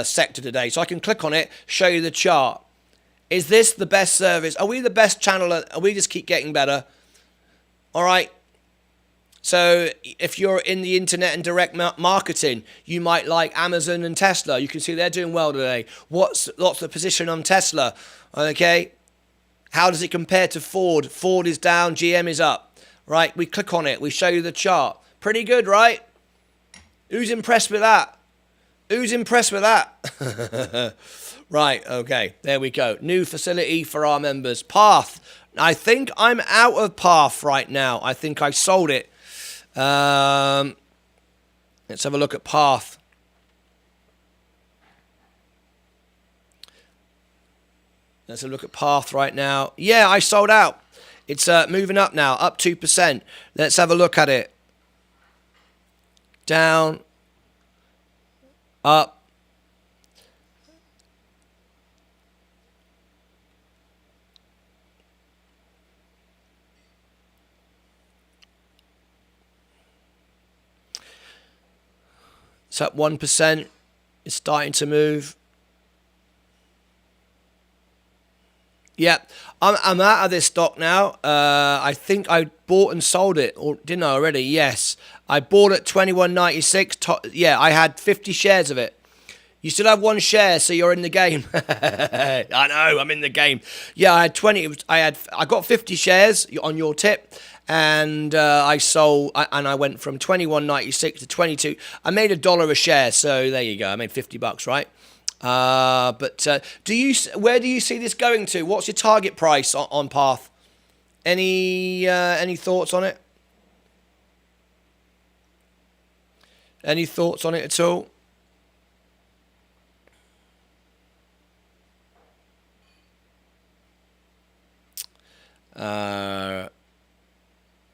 sector today. So I can click on it, show you the chart. Is this the best service? Are we the best channel? Are we just keep getting better? All right. So if you're in the internet and direct marketing, you might like Amazon and Tesla. You can see they're doing well today. What's the position on Tesla? Okay. How does it compare to Ford? Ford is down, GM is up. Right, we click on it, we show you the chart. Pretty good, right? Who's impressed with that? Who's impressed with that? Right, okay, there we go. New facility for our members. Path. I think I'm out of Path right now. I think I sold it. Let's have a look at Path. Let's have a look at Path right now. Yeah, I sold out. It's moving up now, up 2%. Let's have a look at it. Down. Up. It's up 1%. It's starting to move. Yeah, I'm out of this stock now. I think I bought and sold it, or didn't I already? Yes, I bought at 21.96. Yeah, I had 50 shares of it. You still have one share, so you're in the game. I know, I'm in the game. Yeah, I had 20. I got 50 shares on your tip, and I sold, and I went from 21.96 to 22. I made $1 a share, so there you go. I made $50, right? But where do you see this going to? What's your target price on Path? Any thoughts on it? Any thoughts on it at all?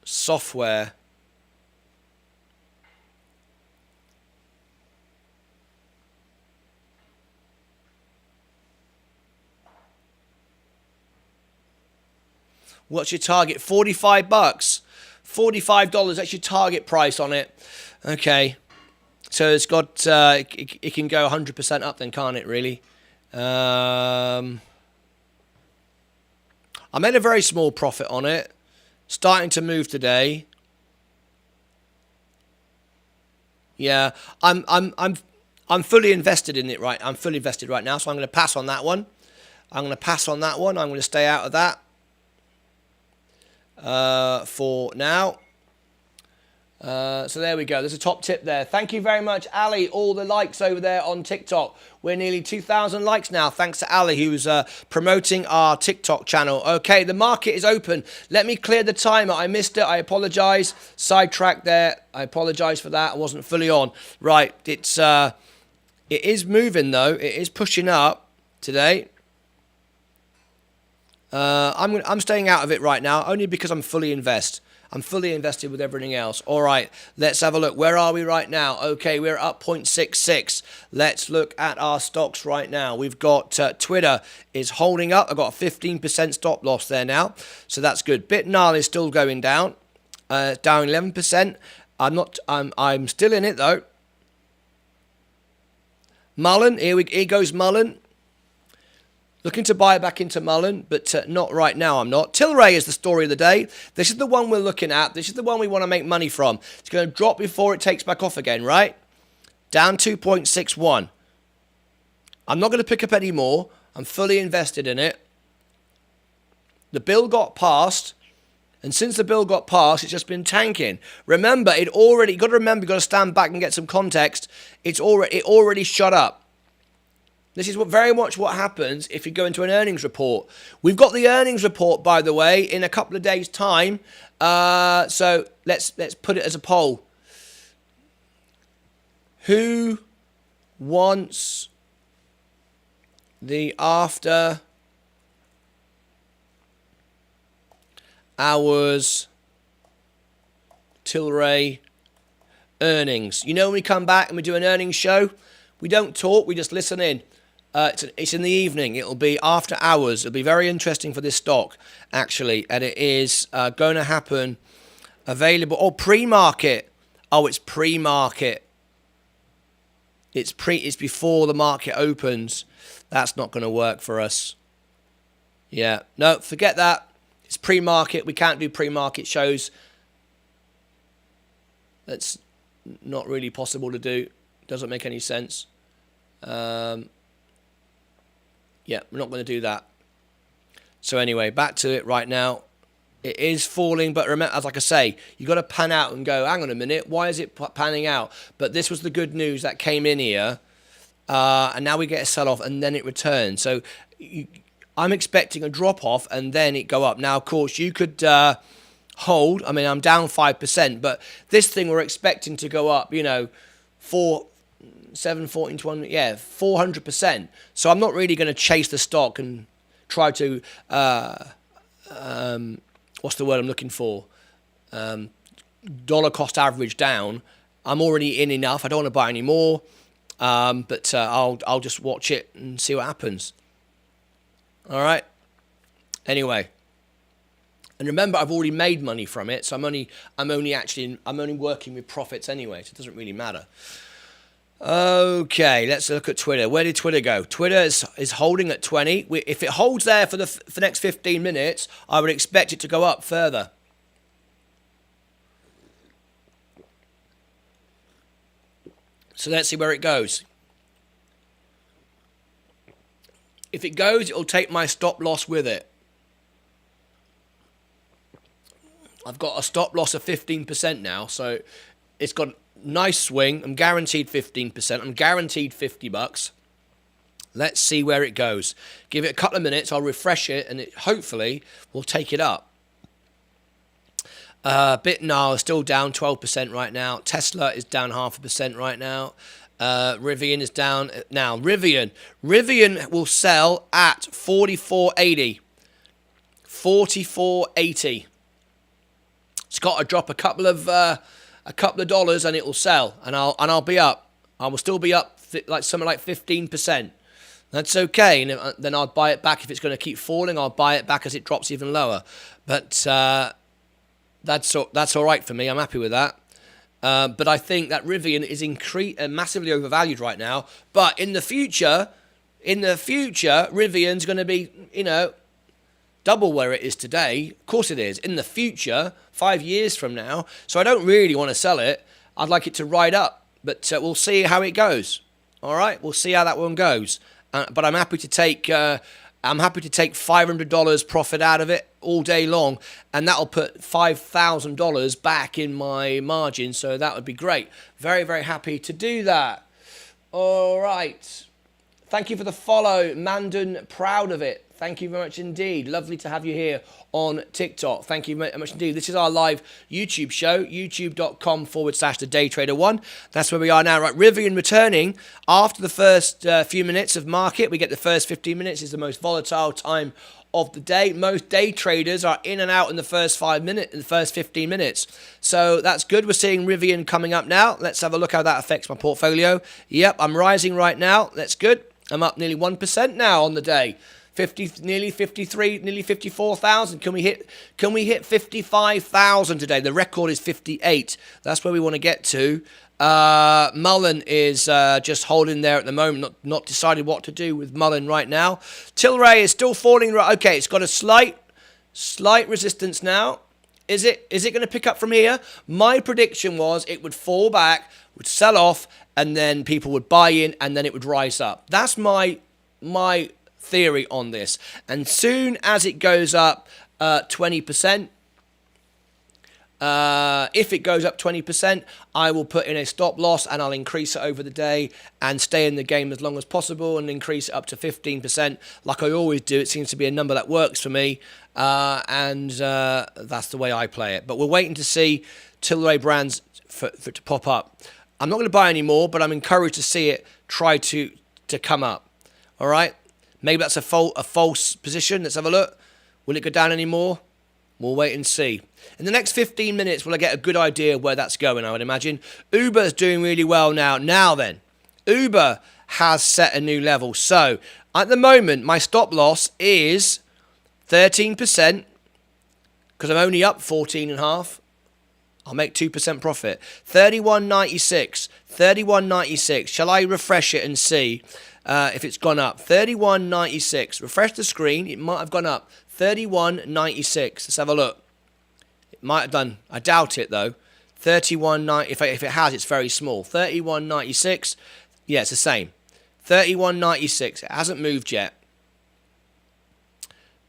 Software. What's your target? $45. $45. That's your target price on it. Okay. So it's got, it can go 100% up then, can't it, really? I made a very small profit on it. Starting to move today. Yeah, I'm fully invested in it right. I'm fully invested right now, so I'm going to pass on that one. I'm going to stay out of that for now. So there we go. There's a top tip there. Thank you very much, Ali. All the likes over there on TikTok. We're nearly 2,000 likes now, thanks to Ali, who's promoting our TikTok channel. Okay, the market is open. Let me clear the timer. I missed it. I apologize. Sidetracked there. I apologize for that. I wasn't fully on. Right. It is moving though. It is pushing up today. I'm staying out of it right now, only because I'm fully invested. I'm fully invested with everything else. All right, let's have a look. Where are we right now? Okay, we're up 0.66. Let's look at our stocks right now. We've got Twitter is holding up. I've got a 15% stop loss there now, so that's good. Bitnal is still going down, down 11%. I'm still in it though. Mullen, here goes Mullen. Looking to buy back into Mullen, but not right now, I'm not. Tilray is the story of the day. This is the one we're looking at. This is the one we want to make money from. It's going to drop before it takes back off again, right? Down 2.61. I'm not going to pick up any more. I'm fully invested in it. The bill got passed, and since the bill got passed, it's just been tanking. Remember, you've got to stand back and get some context. It already shot up. This is very much what happens if you go into an earnings report. We've got the earnings report, by the way, in a couple of days' time. So let's put it as a poll. Who wants the after hours Tilray earnings? You know, when we come back and we do an earnings show, we don't talk, we just listen in. It's in the evening. It'll be after hours. It'll be very interesting for this stock, actually. And it is going to happen available. Oh, pre-market. Oh, it's pre-market. It's before the market opens. That's not going to work for us. Yeah. No, forget that. It's pre-market. We can't do pre-market shows. That's not really possible to do. Doesn't make any sense. Yeah, we're not going to do that. So anyway, back to it right now. It is falling, but remember, as like I say, you've got to pan out and go, hang on a minute, why is it panning out? But this was the good news that came in here, and now we get a sell-off, and then it returns. So I'm expecting a drop-off, and then it go up. Now, of course, you could hold. I mean, I'm down 5%, but this thing we're expecting to go up, 7, 14, 20, 400%. So I'm not really going to chase the stock and try to, what's the word I'm looking for? Dollar cost average down. I'm already in enough. I don't want to buy any more. But I'll just watch it and see what happens. All right. Anyway. And remember, I've already made money from it, so I'm only working with profits anyway, so it doesn't really matter. Okay, let's look at Twitter. Where did Twitter go? Twitter is holding at 20. If it holds there for the next 15 minutes, I would expect it to go up further. So let's see where it goes. If it goes, it'll take my stop loss with it. I've got a stop loss of 15% now, so it's got a nice swing. I'm guaranteed 15%. I'm guaranteed $50. Let's see where it goes. Give it a couple of minutes. I'll refresh it, and it hopefully will take it up. Bitnar is still down 12% right now. Tesla is down 0.5% right now. Rivian is down now. Rivian will sell at 44.80. 44.80. It's got to drop a couple of dollars and it will sell, and I'll be up. I will still be up like something like 15%. That's okay, and then I'll buy it back if it's going to keep falling. I'll buy it back as it drops even lower. But that's all right for me. I'm happy with that. But I think that Rivian is massively overvalued right now. But in the future, In the future, Rivian's going to be, you know, double where it is today. Of course it is. In the future, 5 years from now. So I don't really want to sell it. I'd like it to ride up. But we'll see how it goes. All right? We'll see how that one goes. But I'm happy to take $500 profit out of it all day long, and that'll put $5,000 back in my margin, so that would be great. Very, very happy to do that. All right. Thank you for the follow, Mandan. Proud of it. Thank you very much indeed. Lovely to have you here on TikTok. Thank you very much indeed. This is our live YouTube show, youtube.com/thedaytrader1. That's where we are now. Right, Rivian returning after the first few minutes of market. We get the first 15 minutes is the most volatile time of the day. Most day traders are in and out in the first 15 minutes. So that's good. We're seeing Rivian coming up now. Let's have a look how that affects my portfolio. Yep, I'm rising right now. That's good. I'm up nearly 1% now on the day. Nearly 53, nearly 54,000. Can we hit 55,000 today? The record is 58. That's where we want to get to. Mullen is just holding there at the moment, not decided what to do with Mullen right now. Tilray is still falling. Okay, it's got a slight resistance now. Is it going to pick up from here? My prediction was it would fall back, would sell off, and then people would buy in, and then it would rise up. That's my theory on this. And soon as it goes up 20%, if it goes up 20%, I will put in a stop loss and I'll increase it over the day and stay in the game as long as possible and increase it up to 15% like I always do. It seems to be a number that works for me, and that's the way I play it. But we're waiting to see Tilray Brands for it to pop up. I'm not going to buy any more, but I'm encouraged to see it try to come up. All right? Maybe that's a false position. Let's have a look. Will it go down any more? We'll wait and see. In the next 15 minutes, will I get a good idea of where that's going, I would imagine. Uber's doing really well now. Now then, Uber has set a new level. So, at the moment, my stop loss is 13%, because I'm only up 14.5. I'll make 2% profit. 31.96. 31.96. Shall I refresh it and see if it's gone up? 31.96. Refresh the screen. It might have gone up. 31.96. Let's have a look. It might have done. I doubt it though. 31.90. If it has, it's very small. 31.96. Yeah, it's the same. 31.96. It hasn't moved yet.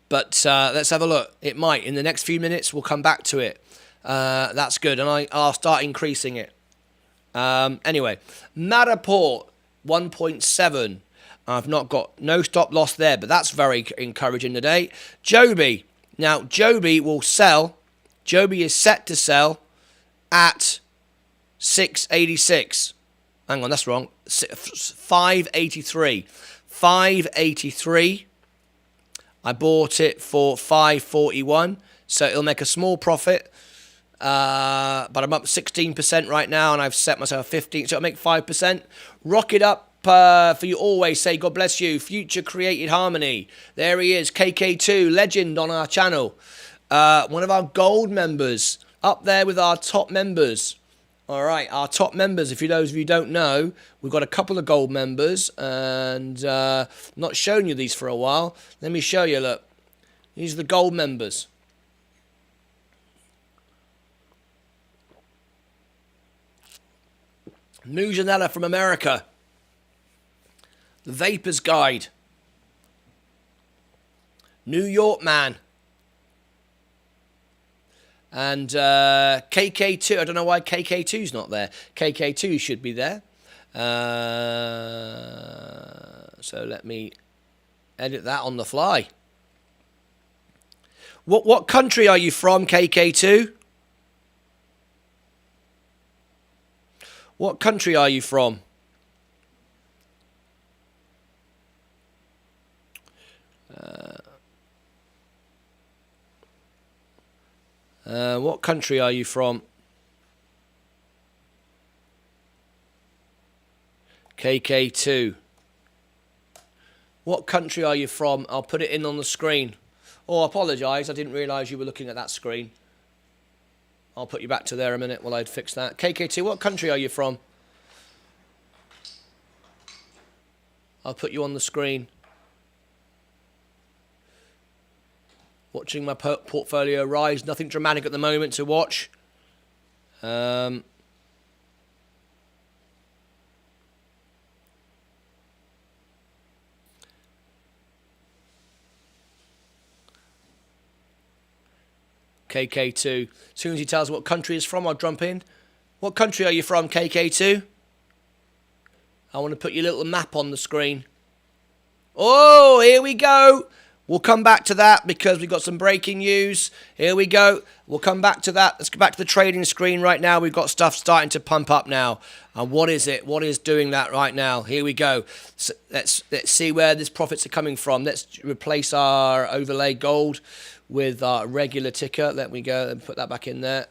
But let's have a look. It might. In the next few minutes, we'll come back to it. That's good, and I'll start increasing it. Anyway, Matterport 1.7. I've not got no stop loss there, but that's very encouraging today. Joby. Now, Joby will sell. Joby is set to sell at 686. Hang on, that's wrong. 583. 583. I bought it for 541, so it'll make a small profit. But I'm up 16% right now, and I've set myself 15, so I'll make 5%. Rock it up for you always. Say, God bless you. Future Created Harmony. There he is, KK2, legend on our channel. One of our gold members, up there with our top members. All right, our top members, if those of you don't know, we've got a couple of gold members, and not shown you these for a while. Let me show you, look. These are the gold members. Mujanella from America. The Vapors Guide. New York Man. And KK2. I don't know why KK2's not there. KK2 should be there. So let me edit that on the fly. What country are you from, KK2? What country are you from? What country are you from? KK2. What country are you from? I'll put it in on the screen. Oh, I apologise. I didn't realise you were looking at that screen. I'll put you back to there a minute while I'd fix that. KK2, what country are you from? I'll put you on the screen. Watching my portfolio rise. Nothing dramatic at the moment to watch. KK2. As soon as he tells what country he's from, I'll jump in. What country are you from, KK2? I want to put your little map on the screen. Oh, here we go. We'll come back to that because we've got some breaking news. Here we go. We'll come back to that. Let's go back to the trading screen right now. We've got stuff starting to pump up now. And what is it? What is doing that right now? Here we go. So let's see where these profits are coming from. Let's replace our overlay gold with our regular ticker. Let me go and put that back in there.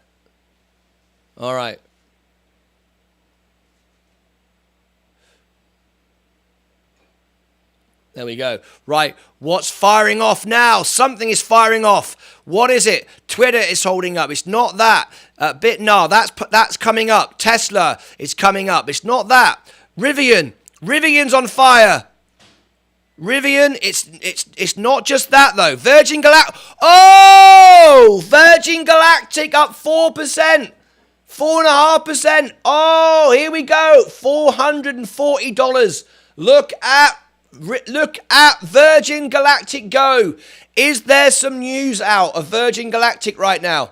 All right. There we go. Right, what's firing off now? Something is firing off. What is it? Twitter is holding up. It's not that. Bitnar, that's coming up. Tesla is coming up. It's not that. Rivian. Rivian's on fire. Rivian, it's not just that though. Virgin Galactic. Oh! Virgin Galactic up 4%. 4.5%. Oh, here we go. $440. Look at Virgin Galactic go. Is there some news out of Virgin Galactic right now?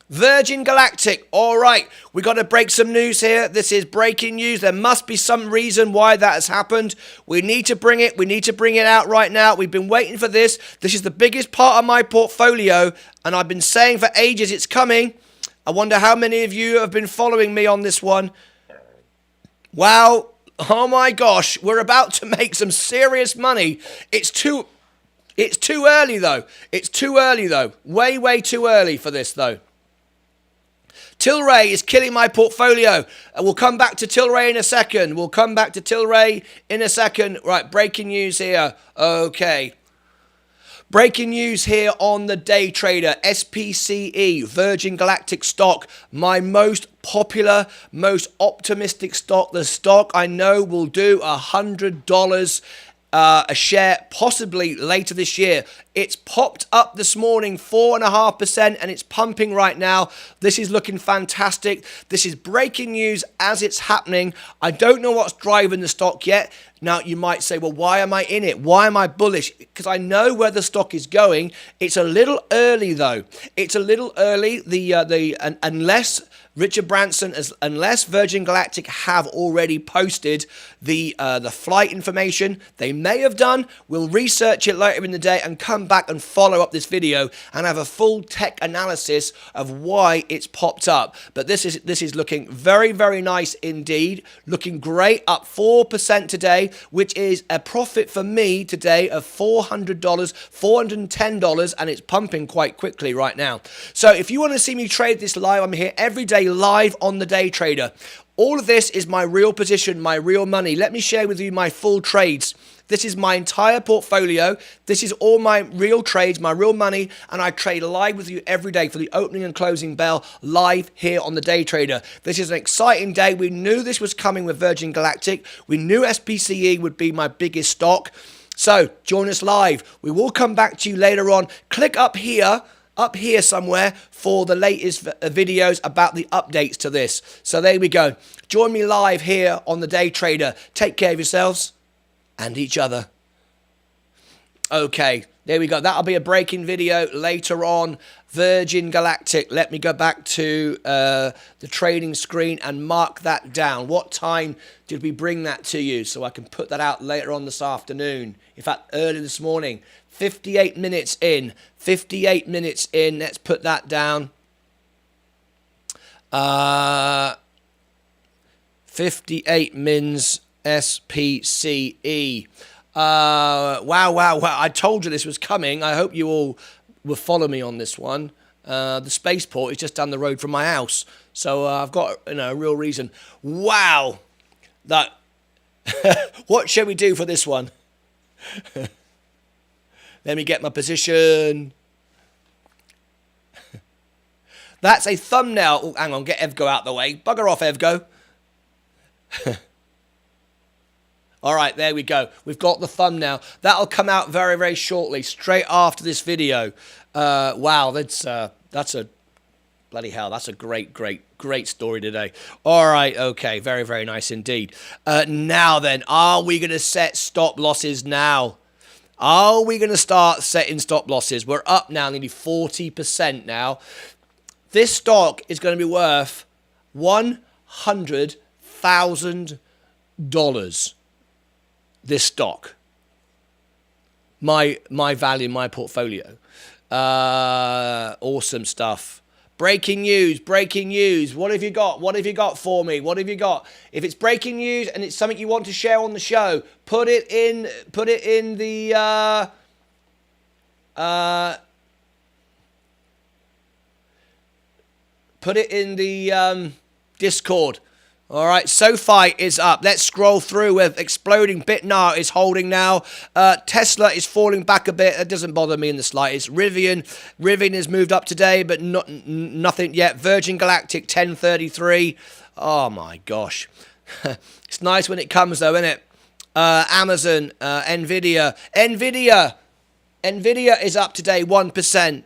Virgin Galactic. All right, we got to break some news here. This is breaking news. There must be some reason why that has happened. We need to bring it. We need to bring it out right now. We've been waiting for this. This is the biggest part of my portfolio, and I've been saying for ages it's coming. I wonder how many of you have been following me on this one. Wow. Oh my gosh, we're about to make some serious money. It's too early though. It's too early though. Way too early for this though. Tilray is killing my portfolio. We'll come back to Tilray in a second. Right, breaking news here. Okay. Breaking news here on the day trader, SPCE, Virgin Galactic stock, my most popular, most optimistic stock. The stock I know will do $100 a share, possibly later this year. It's popped up this morning, 4.5%, and it's pumping right now. This is looking fantastic. This is breaking news as it's happening. I don't know what's driving the stock yet. Now, you might say, well, why am I in it? Why am I bullish? Because I know where the stock is going. It's a little early, though. It's a little early. Unless Richard Branson, unless Virgin Galactic have already posted the flight information, they may have done. We'll research it later in the day and come back and follow up this video and have a full tech analysis of why it's popped up. But this is looking very nice indeed. Looking great, up 4% today, which is a profit for me today of $400, $410, and it's pumping quite quickly right now. So if you want to see me trade this live, I'm here every day live on the day trader. All of this is my real position, my real money. Let me share with you my full trades. This is my entire portfolio. This is all my real trades, my real money, and I trade live with you every day for the opening and closing bell live here on the day trader. This is an exciting day. We knew this was coming with Virgin Galactic. We knew SPCE would be my biggest stock. So join us live. We will come back to you later on. Click up here somewhere for the latest videos about the updates to this. So there we go. Join me live here on the Day Trader. Take care of yourselves and each other. Okay, there we go. That'll be a breaking video later on. Virgin Galactic. Let me go back to the trading screen and mark that down. What time did we bring that to you so I can put that out later on this afternoon? In fact, early this morning. 58 minutes in. 58 minutes in. Let's put that down. 58 mins SPCE. Wow. I told you this was coming. I hope you all will follow me on this one. The spaceport is just down the road from my house. So I've got a real reason. Wow. That. What shall we do for this one? Let me get my position. That's a thumbnail. Oh, hang on, get Evgo out the way. Bugger off, Evgo. All right, there we go. We've got the thumbnail. That'll come out very, very shortly, straight after this video. Wow, that's a bloody hell. That's a great story today. All right, okay, very, very nice indeed. Now then, are we going to set stop losses now? Are we going to start setting stop losses? We're up now, nearly 40% now. This stock is going to be worth $100,000. This stock. My value, my portfolio. Awesome stuff. Breaking news. What have you got? What have you got for me? What have you got? If it's breaking news and it's something you want to share on the show, put it in the Discord. All right, SoFi is up. Let's scroll through with exploding. Bitnar is holding now. Tesla is falling back a bit. It doesn't bother me in the slightest. Rivian has moved up today, but nothing yet. Virgin Galactic 1033. Oh my gosh, it's nice when it comes though, isn't it? Amazon, Nvidia is up today 1%.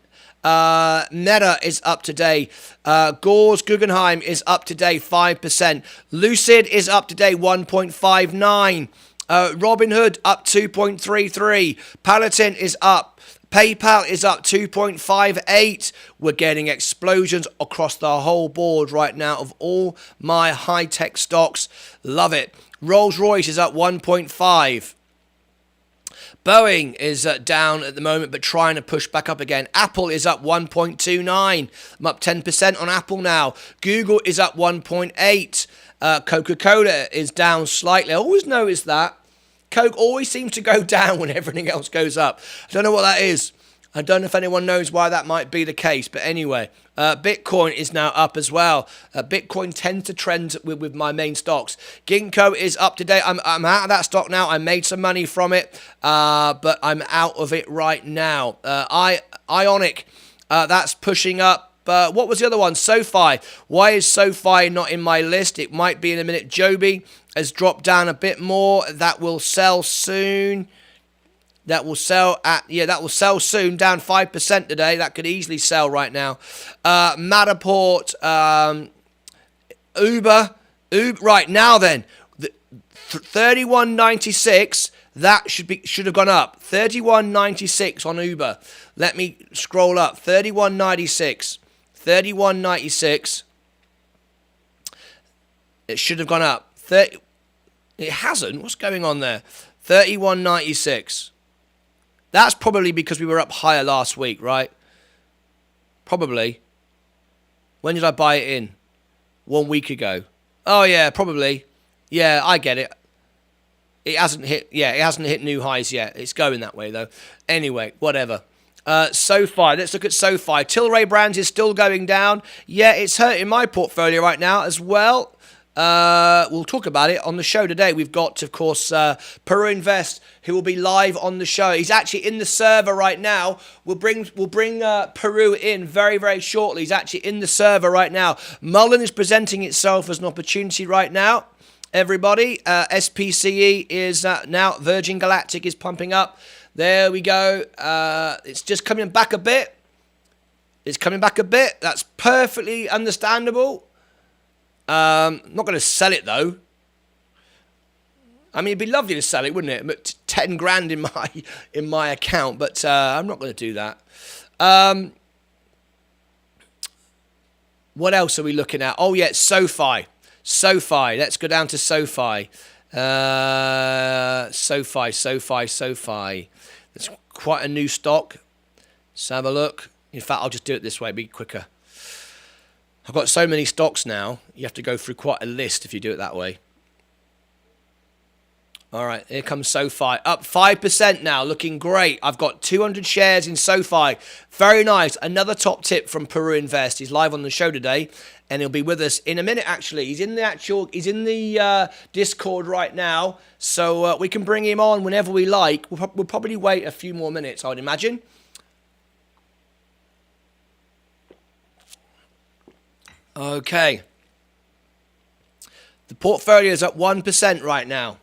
Meta is up today. Gores Guggenheim is up today 5%. Lucid is up today 1.59. Robinhood up 2.33. Palantir is up. PayPal is up 2.58. We're getting explosions across the whole board right now of all my high-tech stocks. Love it. Rolls-Royce is up 1.5. Boeing is down at the moment, but trying to push back up again. Apple is up 1.29. I'm up 10% on Apple now. Google is up 1.8. Coca-Cola is down slightly. I always notice that. Coke always seems to go down when everything else goes up. I don't know what that is. I don't know if anyone knows why that might be the case, but anyway, Bitcoin is now up as well. Bitcoin tends to trend with my main stocks. Ginkgo is up today. I'm out of that stock now. I made some money from it, but I'm out of it right now. Ionic, that's pushing up. What was the other one? SoFi. Why is SoFi not in my list? It might be in a minute. Joby has dropped down a bit more. That will sell soon. That will sell soon, down 5% today. That could easily sell right now. Matterport, Uber, right now then, 31.96. That should have gone up. 31.96 on Uber. Let me scroll up. 31.96. 31.96. It should have gone up. It hasn't. What's going on there? 31.96. That's probably because we were up higher last week, right? Probably. When did I buy it in? 1 week ago. Oh, yeah, probably. Yeah, I get it. It hasn't hit new highs yet. It's going that way, though. Anyway, whatever. SoFi. Let's look at SoFi. Tilray Brands is still going down. Yeah, it's hurting my portfolio right now as well. We'll talk about it on the show today. We've got, of course, Peru Invest, who will be live on the show. He's actually in the server right now. We'll bring Peru in very, very shortly. He's actually in the server right now. Mullen is presenting itself as an opportunity right now. Everybody, SPCE is now. Virgin Galactic is pumping up. There we go. It's just coming back a bit. It's coming back a bit. That's perfectly understandable. Not going to sell it though. I mean, it'd be lovely to sell it, wouldn't it? But 10 grand in my account, but I'm not going to do that. What else are we looking at? Oh yeah, SoFi. Let's go down to SoFi. SoFi. It's quite a new stock. Let's have a look. In fact, I'll just do it this way. It'll be quicker. I've got so many stocks now, you have to go through quite a list if you do it that way. All right, here comes SoFi. Up 5% now, looking great. I've got 200 shares in SoFi. Very nice. Another top tip from Peru Invest. He's live on the show today, and he'll be with us in a minute, actually. He's in the Discord right now, so we can bring him on whenever we like. We'll probably wait a few more minutes, I would imagine. Okay. The portfolio is up 1% right now.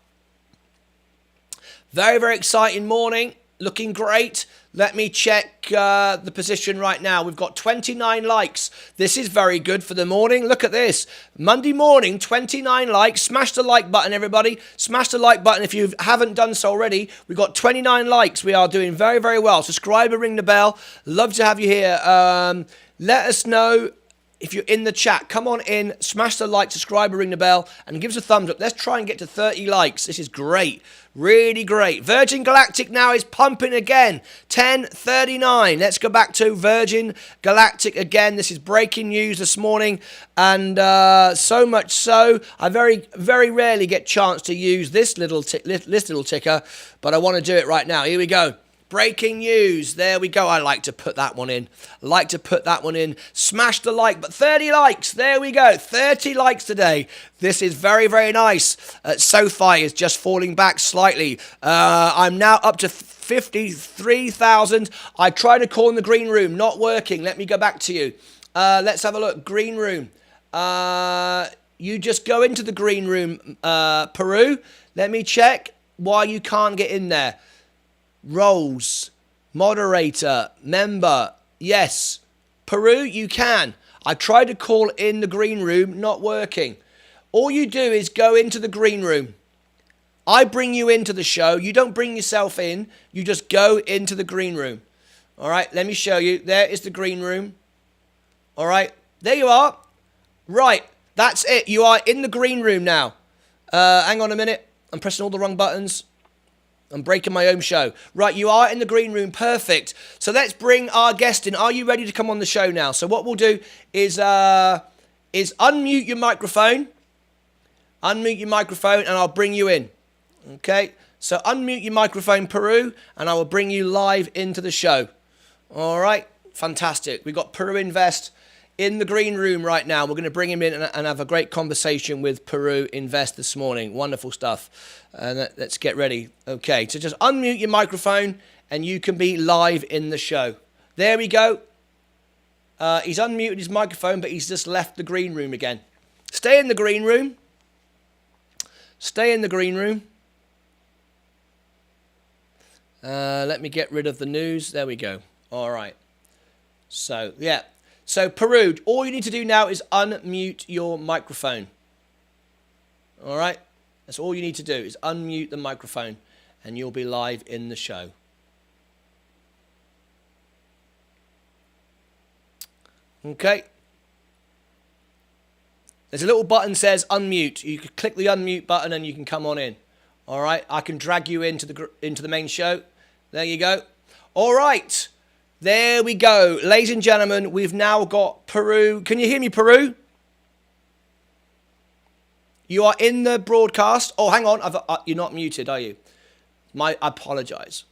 Very, very exciting morning. Looking great. Let me check the position right now. We've got 29 likes. This is very good for the morning. Look at this. Monday morning, 29 likes. Smash the like button, everybody. Smash the like button if you haven't done so already. We've got 29 likes. We are doing very, very well. Subscribe and ring the bell. Love to have you here. Let us know if you're in the chat. Come on in, smash the like, subscribe, and ring the bell, and give us a thumbs up. Let's try and get to 30 likes. This is great. Really great. Virgin Galactic now is pumping again. 10:39. Let's go back to Virgin Galactic again. This is breaking news this morning. And so much so, I very, very rarely get chance to use this little ticker, but I want to do it right now. Here we go. Breaking news. There we go. I like to put that one in. Smash the like. But 30 likes. There we go. 30 likes today. This is very, very nice. SoFi is just falling back slightly. I'm now up to 53,000. I tried to call in the green room. Not working. Let me go back to you. Let's have a look. Green room. You just go into the green room, Peru. Let me check why you can't get in there. Roles, moderator, member, yes. Peru, you can. I tried to call in the green room, not working. All you do is go into the green room. I bring you into the show. You don't bring yourself in. You just go into the green room. All right, let me show you. There is the green room. All right, there you are. Right, that's it. You are in the green room now. Hang on a minute. I'm pressing all the wrong buttons. I'm breaking my own show. Right, you are in the green room. Perfect. So let's bring our guest in. Are you ready to come on the show now? So what we'll do is unmute your microphone. Unmute your microphone and I'll bring you in. Okay. So unmute your microphone, Peru, and I will bring you live into the show. All right. Fantastic. We've got Peru Invest in the green room right now. We're going to bring him in and have a great conversation with Peru Invest this morning. Wonderful stuff. Let's get ready. Okay, so just unmute your microphone and you can be live in the show. There we go. He's unmuted his microphone, but he's just left the green room again. Stay in the green room. Stay in the green room. Let me get rid of the news. There we go. All right. So, yeah. So, Peru, all you need to do now is unmute your microphone. All right? That's all you need to do is unmute the microphone and you'll be live in the show. Okay. There's a little button that says unmute. You can click the unmute button and you can come on in. All right? I can drag you into the main show. There you go. All right. There we go. Ladies and gentlemen, we've now got Peru. Can you hear me, Peru? You are in the broadcast. Oh, hang on. You're not muted, are you? I apologize.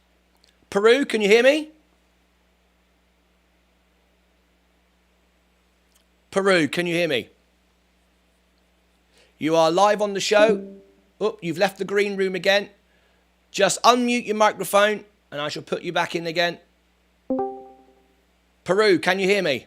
Peru, can you hear me? Peru, can you hear me? You are live on the show. Oh, you've left the green room again. Just unmute your microphone and I shall put you back in again. Peru, can you hear me?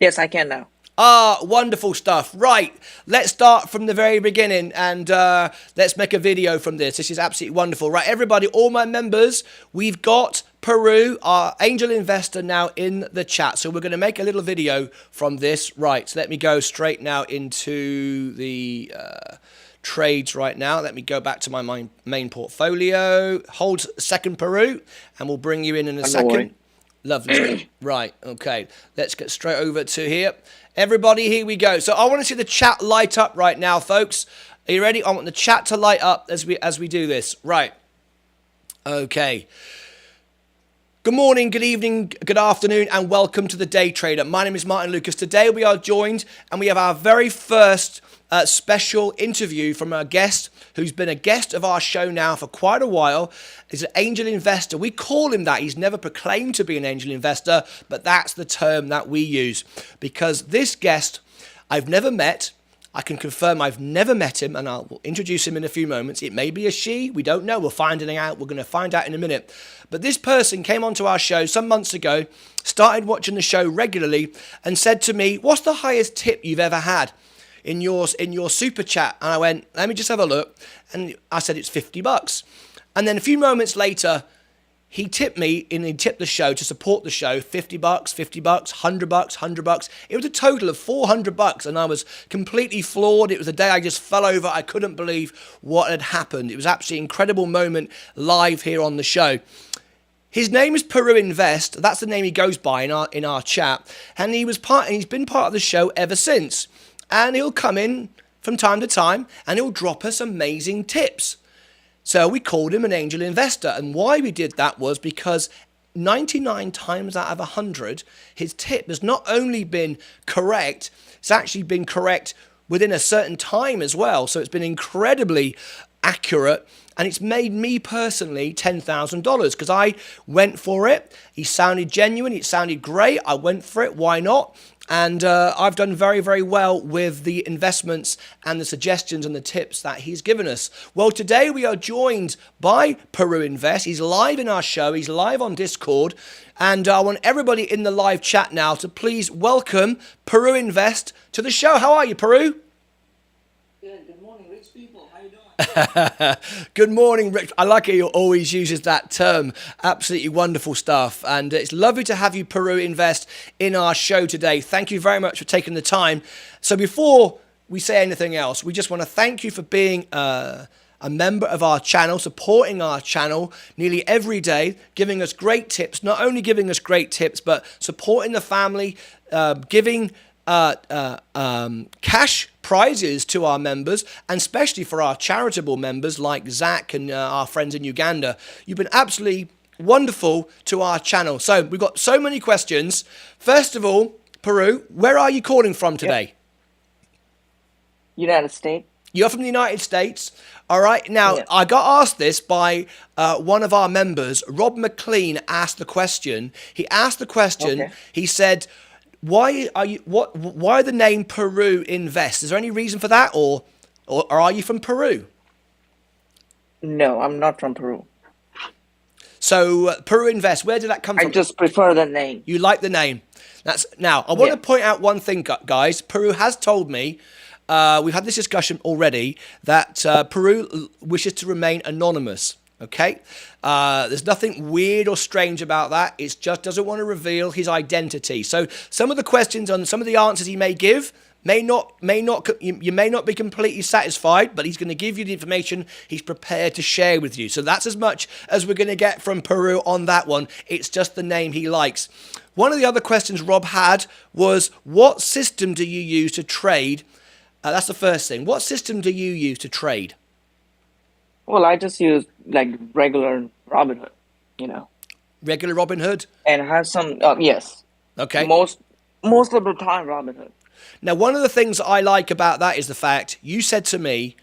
Yes, I can now. Ah, wonderful stuff. Right, let's start from the very beginning and let's make a video from this. This is absolutely wonderful. Right, everybody, all my members, we've got Peru, our angel investor, now in the chat. So we're going to make a little video from this. Right, so let me go straight now into the trades right now. Let me go back to my main portfolio. Hold a second, Peru, and we'll bring you in a second. Lovely stuff. Right, okay. Let's get straight over to here. Everybody, here we go. So I want to see the chat light up right now, folks. Are you ready? I want the chat to light up as we do this. Right. Okay. Good morning, good evening, good afternoon, and welcome to the Day Trader. My name is Martyn Lucas. Today we are joined and we have our very first special interview from a guest who's been a guest of our show now for quite a while. He's an angel investor. We call him that. He's never proclaimed to be an angel investor, but that's the term that we use because this guest I've never met. I can confirm I've never met him, and I'll introduce him in a few moments. It may be a she. We don't know. We'll find it out. We're going to find out in a minute. But this person came onto our show some months ago, started watching the show regularly, and said to me, "What's the highest tip you've ever had in your super chat?" And I went, "Let me just have a look." And I said, "It's $50." And then a few moments later, he tipped me and he tipped the show to support the show, $50, $50, $100, $100. It was a total of $400, and I was completely floored. It was a day I just fell over. I couldn't believe what had happened. It was absolutely an incredible moment live here on the show. His name is Peru Invest. That's the name he goes by in our chat, and he's been part of the show ever since. And he'll come in from time to time, and he'll drop us amazing tips. So we called him an angel investor. And why we did that was because 99 times out of 100, his tip has not only been correct, it's actually been correct within a certain time as well. So it's been incredibly accurate. And it's made me personally $10,000 because I went for it. He sounded genuine. It sounded great. I went for it. Why not? And I've done very, very well with the investments and the suggestions and the tips that he's given us. Well, today we are joined by Peru Invest. He's live in our show. He's live on Discord. And I want everybody in the live chat now to please welcome Peru Invest to the show. How are you, Peru? Good morning, rich people. How you doing? Good morning, Rick. I like how you always uses that term. Absolutely wonderful stuff. And it's lovely to have you, Peru Invest, in our show today. Thank you very much for taking the time. So before we say anything else, we just want to thank you for being a member of our channel, supporting our channel nearly every day, giving us great tips, not only giving us great tips, but supporting the family, giving cash prizes to our members, and especially for our charitable members like Zach and our friends in Uganda. You've been absolutely wonderful to our channel. So we've got so many questions. First of all, Peru, where are you calling from today? United States. You're from the United States. All right. Now, Yes. I got asked this by one of our members. Rob McLean asked the question. He asked the question. Okay. He said, why the name Peru Invest? Is there any reason for that, or are you from Peru? No, I'm not from Peru. So Peru Invest, where did that come I from? just prefer the name. You like the name. Now, I want Yeah. to point out one thing, guys. Peru has told me, we've had this discussion already, that Peru wishes to remain anonymous. Okay? There's nothing weird or strange about that. It just doesn't want to reveal his identity. So some of the questions and some of the answers he may give you may not be completely satisfied, but he's going to give you the information he's prepared to share with you. So that's as much as we're going to get from Peru on that one. It's just the name he likes. One of the other questions Rob had was, what system do you use to trade? That's the first thing. What system do you use to trade? Well, I just use like regular Robinhood, Regular Robinhood? and have some. Yes, Okay. most of the time Robinhood. Now, one of the things I like about that is the fact you said to me,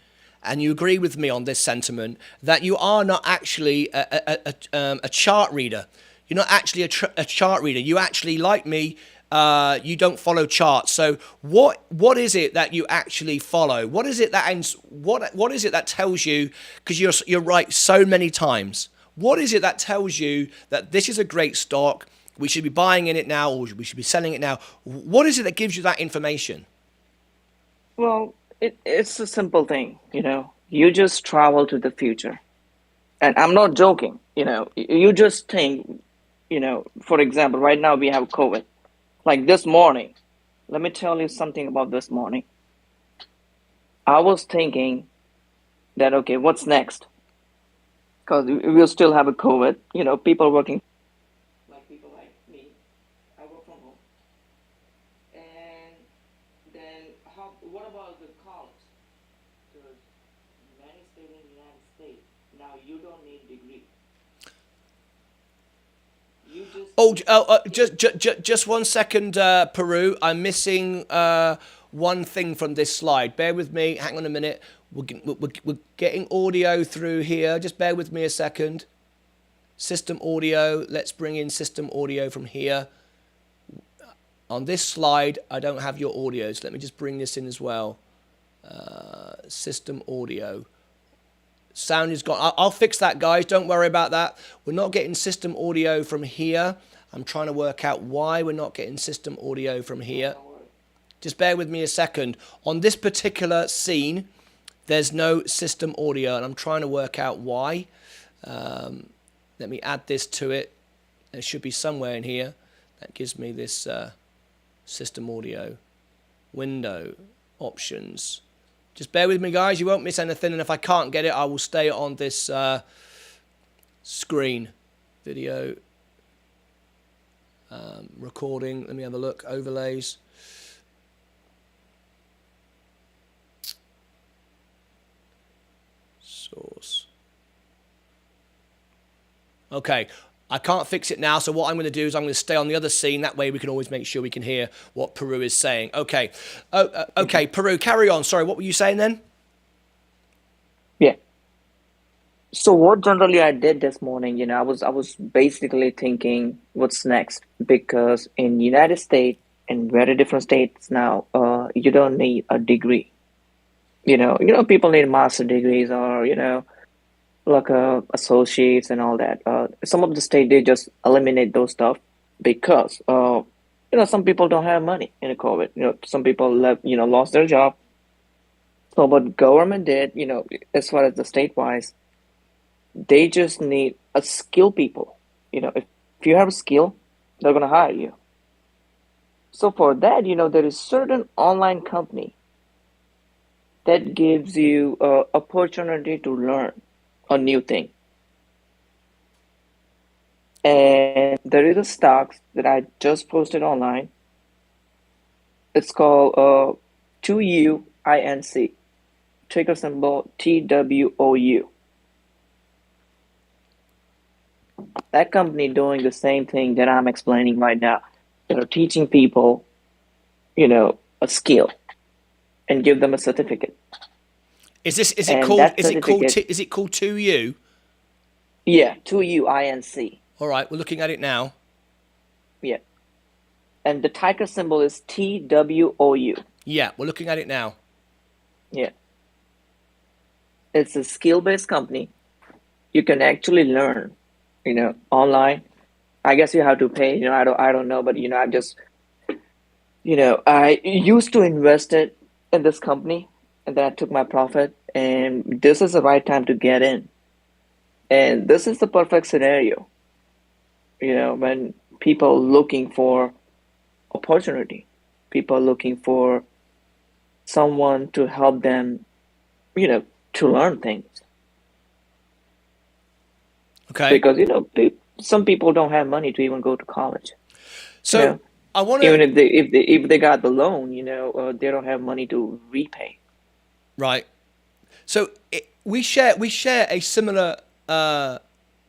and you agree with me on this sentiment, that you are not actually a chart reader. You're not actually a chart reader. You actually, like me, you don't follow charts. So what is it that you actually follow? What is it that tells you? Because you're right so many times. What is it that tells you that this is a great stock? We should be buying in it now, or we should be selling it now. What is it that gives you that information? Well, it's a simple thing, You just travel to the future, and I'm not joking. You just think, For example, right now we have COVID. Like this morning, let me tell you something about this morning. I was thinking that, okay, what's next? Because we'll still have a COVID, people working. Like people like me, I work from home. And then what about the college? Because many stay in the United States. Now you don't need degree. Just 1 second, Peru. I'm missing one thing from this slide. Bear with me. Hang on a minute. We're getting audio through here. Just bear with me a second. System audio. Let's bring in system audio from here. On this slide, I don't have your audio, so let me just bring this in as well. System audio. Sound is gone. I'll fix that, guys. Don't worry about that. We're not getting system audio from here. I'm trying to work out why we're not getting system audio from here. Just bear with me a second. On this particular scene, there's no system audio, and I'm trying to work out why. Let me add this to it. It should be somewhere in here. That gives me this system audio, window, options. Just bear with me, guys. You won't miss anything. And if I can't get it, I will stay on this screen. Video, recording. Let me have a look. Overlays. Source. Okay, I can't fix it now, so what I'm going to do is I'm going to stay on the other scene. That way we can always make sure we can hear what Peru is saying. Okay, okay, Peru, carry on. Sorry, what were you saying then? Yeah. So what generally I did this morning, I was basically thinking what's next, because in United States and very different states now, you don't need a degree. People need master degrees or like associates and all that. Some of the state, they just eliminate those stuff because some people don't have money in the COVID. Some people lost their job. So what government did, as far as the state wise, they just need a skilled people. If you have a skill, they're gonna hire you. So for that, there is certain online company that gives you opportunity to learn a new thing. And there is a stocks that I just posted online. It's called 2UINC, ticker symbol TWOU. That company doing the same thing that I'm explaining right now. Teaching people, a skill and give them a certificate. Is it called 2U? Yeah, 2UINC. All right, we're looking at it now. Yeah. And the ticker symbol is TWOU. Yeah, we're looking at it now. Yeah. It's a skill-based company. You can actually learn, online. I guess you have to pay, I don't know, but I just I used to invest it in this company, and then I took my profit, and this is the right time to get in. And this is the perfect scenario, when people looking for opportunity, people looking for someone to help them, to learn things. Okay. Because, some people don't have money to even go to college. So I want to, even if they got the loan, they don't have money to repay. Right. So we share a similar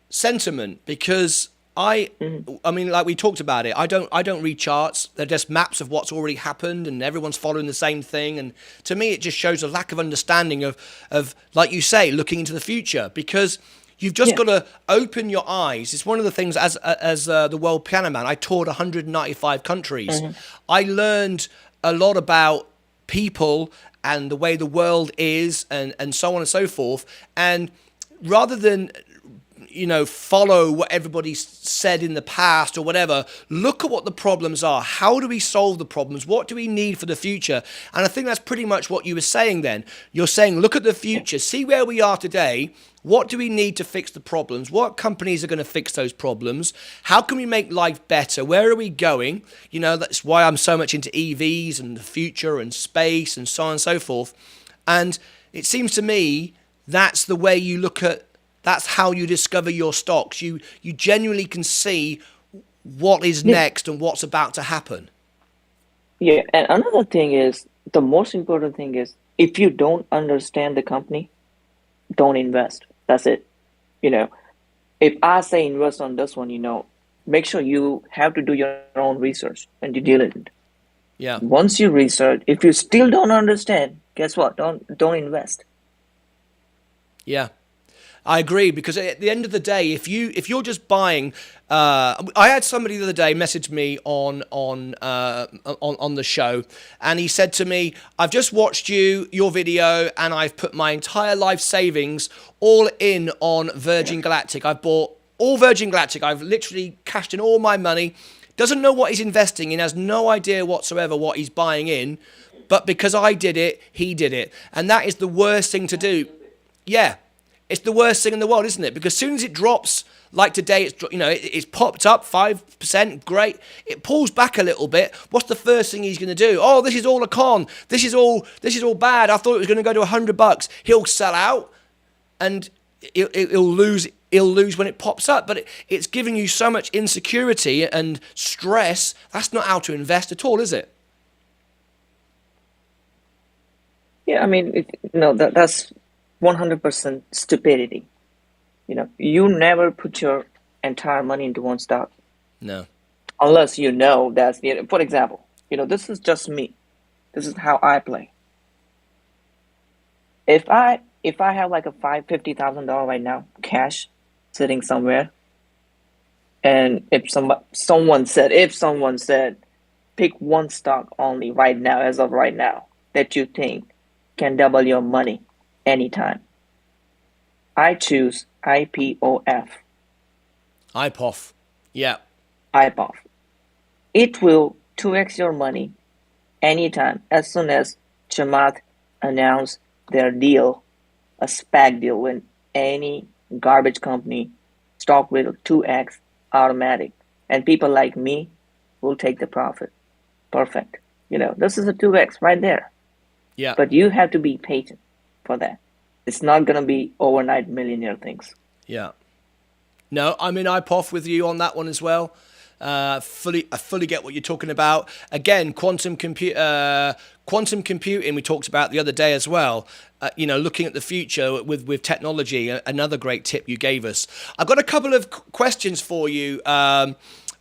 sentiment, because I mean, like we talked about it. I don't read charts. They're just maps of what's already happened, and everyone's following the same thing. And to me, it just shows a lack of understanding of like you say, looking into the future, because you've just got to open your eyes. It's one of the things as the World Piano Man. I toured 195 countries. I learned a lot about people and the way the world is, and so on and so forth. And rather than follow what everybody said in the past or whatever, look at what the problems are. How do we solve the problems? What do we need for the future? And I think that's pretty much what you were saying then. You're saying, look at the future, see where we are today. What do we need to fix the problems? What companies are going to fix those problems? How can we make life better? Where are we going? That's why I'm so much into EVs and the future and space and so on and so forth. And it seems to me that's the way you look at, that's how you discover your stocks. You genuinely can see what is next and what's about to happen. Yeah, and another thing is, the most important thing is, if you don't understand the company, don't invest. That's it. If I say invest on this one, make sure you have to do your own research and due diligence. Yeah. Once you research, if you still don't understand, guess what? Don't invest. Yeah. I agree, because at the end of the day, if you're just buying, I had somebody the other day message me on the show, and he said to me, "I've just watched your video, and I've put my entire life savings all in on Virgin Galactic. I've bought all Virgin Galactic. I've literally cashed in all my money. Doesn't know what he's investing in, has no idea whatsoever what he's buying in, but because I did it, he did it, and that is the worst thing to do." Yeah. It's the worst thing in the world, isn't it? Because as soon as it drops, like today, it's popped up 5%, great. It pulls back a little bit. What's the first thing he's going to do? Oh, this is all a con. This is all bad. I thought it was going to go to $100. He'll sell out, and he'll lose. He'll lose when it pops up. But it's giving you so much insecurity and stress. That's not how to invest at all, is it? Yeah, I mean, that's 100% stupidity. You never put your entire money into one stock. No. Unless you know that's, for example, this is just me. This is how I play. If I have like a $50,000 right now, cash, sitting somewhere, and if someone said, pick one stock only right now, as of right now, that you think can double your money anytime, I choose IPOF. IPOF. Yeah. IPOF. It will 2x your money anytime as soon as Chamath announce their deal, a SPAC deal, when any garbage company stock will 2x automatic. And people like me will take the profit. Perfect. This is a 2x right there. Yeah. But you have to be patient for that. It's not going to be overnight millionaire things. Yeah. No, I'm in IPOF with you on that one as well. I fully get what you're talking about. Again, quantum computing we talked about the other day as well. Looking at the future with technology, another great tip you gave us. I've got a couple of questions for you.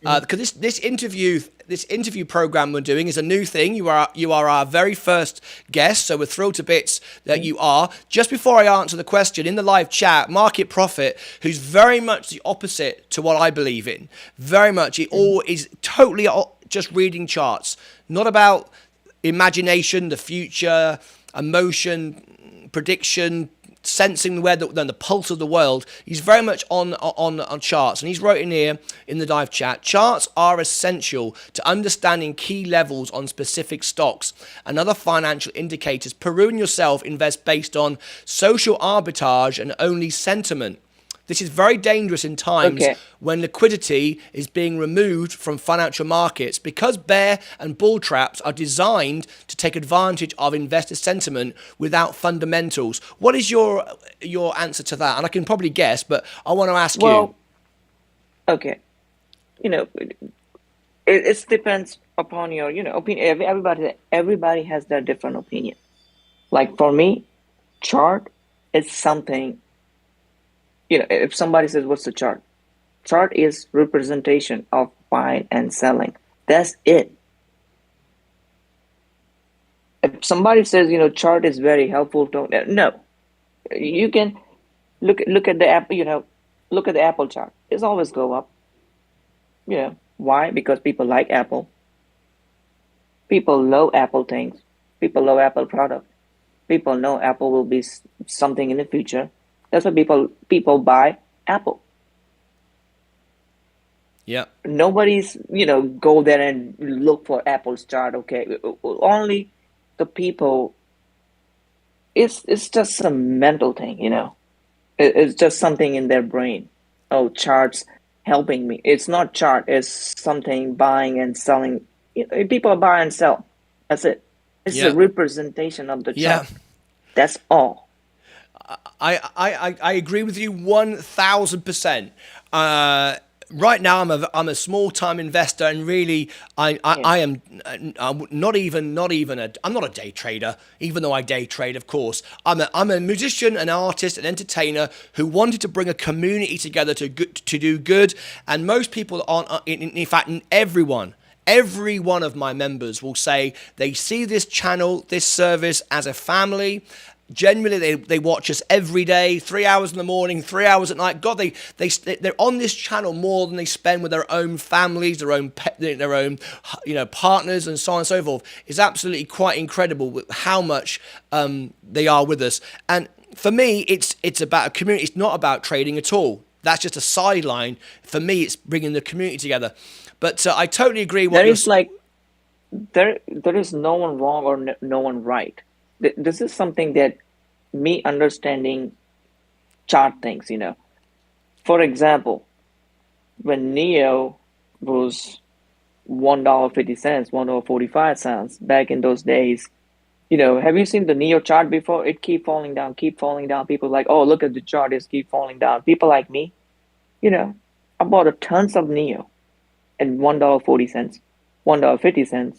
Because this interview program we're doing is a new thing. You are our very first guest, so we're thrilled to bits that you are. Just before I answer the question, in the live chat, Market Profit, who's very much the opposite to what I believe in, very much, it all is totally just reading charts, not about imagination, the future, emotion, prediction, sensing the pulse of the world. He's very much on charts, and he's wrote in here in the live chat, charts are essential to understanding key levels on specific stocks and other financial indicators. Peruse yourself, invest based on social arbitrage and only sentiment. This is very dangerous in times when liquidity is being removed from financial markets, because bear and bull traps are designed to take advantage of investor sentiment without fundamentals. What is your answer to that? And I can probably guess, but I want to ask you. Okay. It depends upon your opinion. Everybody has their different opinion. Like for me, chart is something. If somebody says, what's the chart? Chart is representation of buying and selling. That's it. If somebody says, chart is very helpful, no. You can look at the app, look at the Apple chart. It's always go up. Why? Because people like Apple. People love Apple things. People love Apple product. People know Apple will be something in the future. That's why people buy Apple. Yeah. Nobody's, go there and look for Apple's chart. Okay. Only the people. It's just a mental thing, It's just something in their brain. Oh, charts helping me. It's not chart. It's something buying and selling. People buy and sell. That's it. It's a representation of the chart. That's all. I agree with you 1,000%. Right now, I'm a small time investor, and really, I'm not even I'm not a day trader, even though I day trade, of course. I'm a musician, an artist, an entertainer who wanted to bring a community together to do good, and most people in fact, every one of my members will say they see this channel, this service as a family. Generally, they watch us every day, 3 hours in the morning, 3 hours at night. God, they're on this channel more than they spend with their own families, their own partners, and so on and so forth. It's absolutely quite incredible how much they are with us. And for me, it's about a community. It's not about trading at all. That's just a sideline. For me, it's bringing the community together. But I totally agree. There is no one wrong or no one right. This is something that me understanding chart things, For example, when Neo was $1.50, $1.45 back in those days, have you seen the Neo chart before? It keep falling down, keep falling down. People like, oh, look at the chart, it's keep falling down. People like me, I bought a tons of Neo at $1.40, $1.50,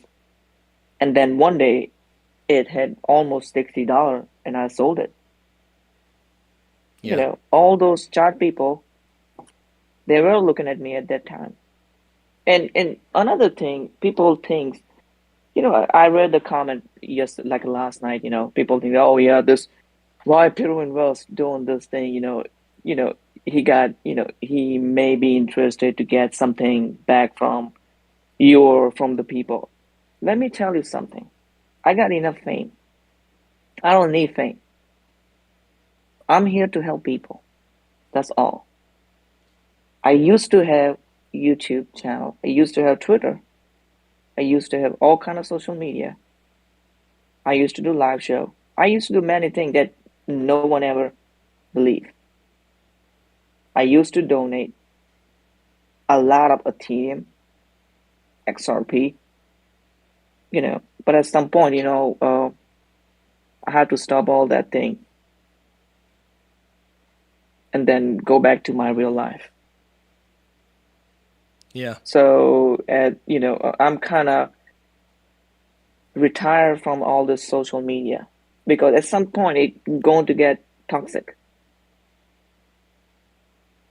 and then one day it had almost $60 and I sold it. Yeah. All those chart people, they were looking at me at that time. And another thing, people think, I read the comment like last night, people think, oh yeah, why Peru Invest doing this thing, he got, he may be interested to get something back from you or from the people. Let me tell you something. I got enough fame. I don't need fame. I'm here to help people. That's all. I used to have YouTube channel. I used to have Twitter. I used to have all kind of social media. I used to do live show. I used to do many things that no one ever believed. I used to donate a lot of Ethereum, XRP, but at some point, I had to stop all that thing and then go back to my real life. Yeah. So, I'm kind of retired from all this social media because at some point it's going to get toxic.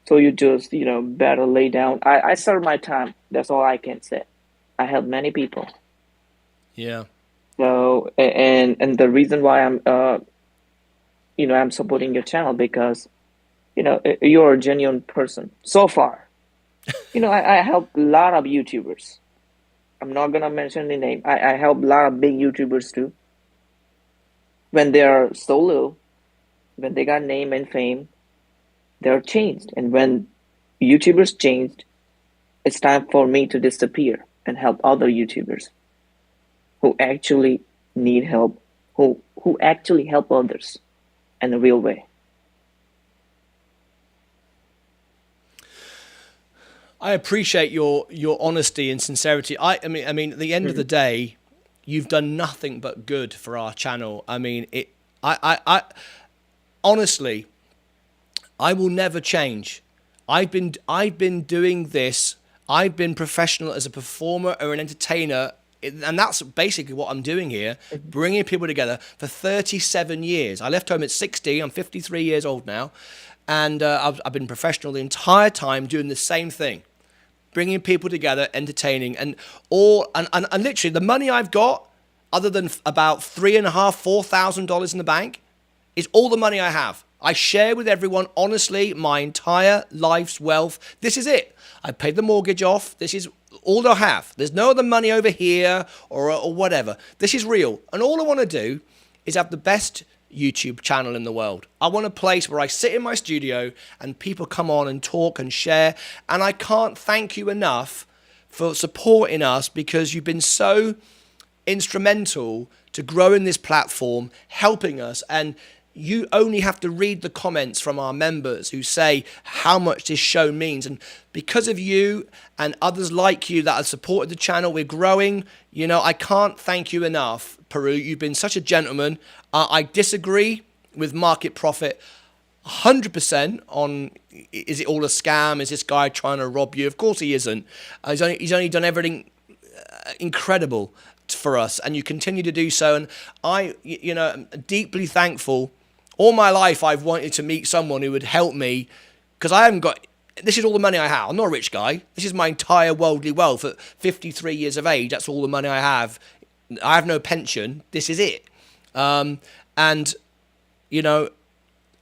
So you just, better lay down. I serve my time. That's all I can say. I help many people. Yeah. So, and the reason why I'm supporting your channel because, you're a genuine person so far. I help a lot of YouTubers. I'm not going to mention the name. I help a lot of big YouTubers too. When they're solo, when they got name and fame, they're changed. And when YouTubers changed, it's time for me to disappear and help other YouTubers who actually need help, who actually help others in a real way. I appreciate your honesty and sincerity. I mean, at the end of the day, you've done nothing but good for our channel. I mean, I honestly, I will never change. I've been doing this. I've been professional as a performer or an entertainer, and that's basically what I'm doing here, bringing people together for 37 years. I left home at 60. I'm 53 years old now, and I've been professional the entire time doing the same thing. Bringing people together, entertaining, and literally the money I've got, other than about $3,500–4,000 in the bank, is all the money I have. I share with everyone, honestly, my entire life's wealth. This is it. I paid the mortgage off. This is all I have. There's no other money over here or whatever. This is real. And all I want to do is have the best YouTube channel in the world. I want a place where I sit in my studio and people come on and talk and share. And I can't thank you enough for supporting us because you've been so instrumental to growing this platform, helping us. And you only have to read the comments from our members who say how much this show means. And because of you and others like you that have supported the channel, we're growing. I can't thank you enough, Peru. You've been such a gentleman. I disagree with market profit 100% on, is it all a scam? Is this guy trying to rob you? Of course he isn't. He's only done everything incredible for us, and you continue to do so. And I'm deeply thankful. All my life I've wanted to meet someone who would help me because I haven't got, this is all the money I have. I'm not a rich guy. This is my entire worldly wealth at 53 years of age. That's all the money I have. I have no pension. This is it. I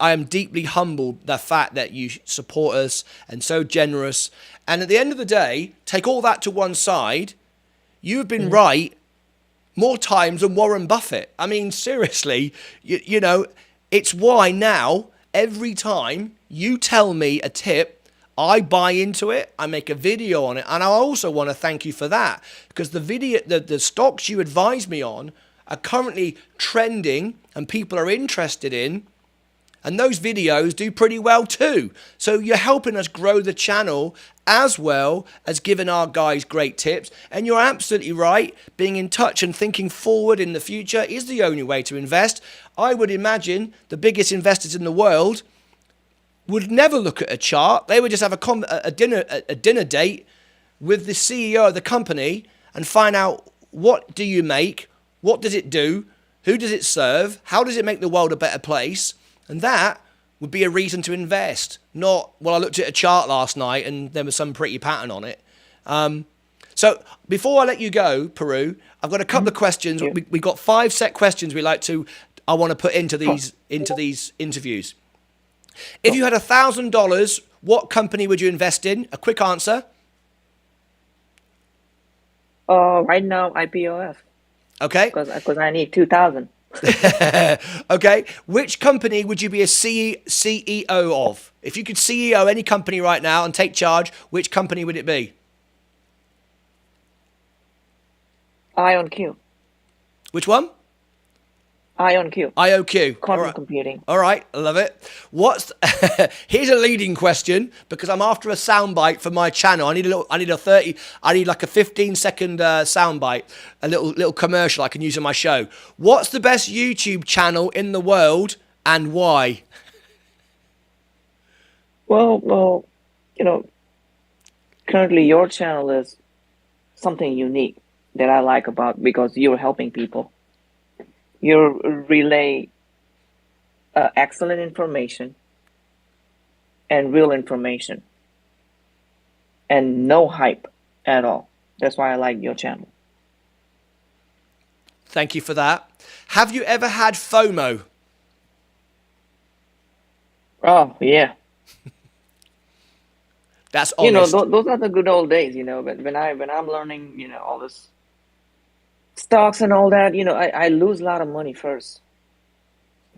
am deeply humbled the fact that you support us and so generous. And at the end of the day, take all that to one side. You've been right more times than Warren Buffett. I mean, seriously, it's why now, every time you tell me a tip, I buy into it, I make a video on it, and I also want to thank you for that, because the stocks you advise me on are currently trending and people are interested in, And those videos do pretty well too. So you're helping us grow the channel as well as giving our guys great tips. And you're absolutely right. Being in touch and thinking forward in the future is the only way to invest. I would imagine the biggest investors in the world would never look at a chart. They would just have a dinner date with the CEO of the company and find out, what do you make? What does it do? Who does it serve? How does it make the world a better place? And that would be a reason to invest, not, well, I looked at a chart last night and there was some pretty pattern on it. So before I let you go, Peru, I've got a couple of questions. Yeah. We've got 5 set questions I want to put into these interviews. If you had $1,000, what company would you invest in? A quick answer. Right now, IPOF. Okay. Because I need 2,000. Okay. Which company would you be a CEO of? If you could CEO any company right now and take charge, which company would it be? IonQ. Which one? IonQ. IOQ. Quantum computing. All right, I love it. Here's a leading question, because I'm after a soundbite for my channel. I need like a 15-second soundbite, a little commercial I can use on my show. What's the best YouTube channel in the world and why? Well, currently your channel is something unique that I like about, because you're helping people. You relay excellent information and real information and no hype at all. That's why I like your channel. Thank you for that. Have you ever had FOMO? Oh, yeah. That's honest. Those are the good old days, but when I'm learning, all this stocks and all that, I lose a lot of money first.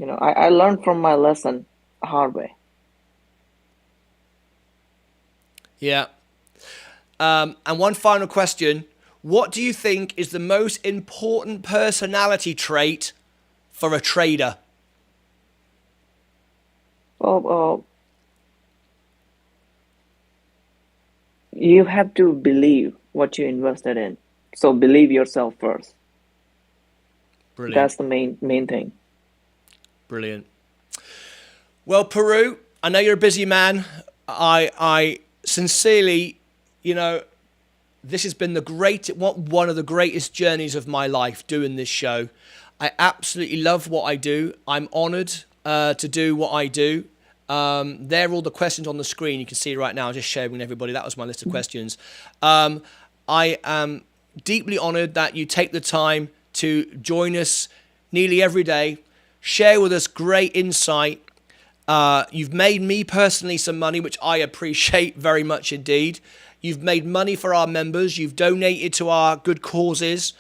I learned from my lesson the hard way. Yeah. And one final question. What do you think is the most important personality trait for a trader? Well, you have to believe what you invested in. So believe yourself first. Brilliant. That's the main thing. Brilliant. Well, Peru, I know you're a busy man. I sincerely, this has been one of the greatest journeys of my life doing this show. I absolutely love what I do. I'm honored to do what I do. There are all the questions on the screen. You can see right now, I'm just sharing with everybody. That was my list of questions. I am deeply honored that you take the time to join us nearly every day, share with us great insight. You've made me personally some money, which I appreciate very much indeed. You've made money for our members. You've donated to our good causes,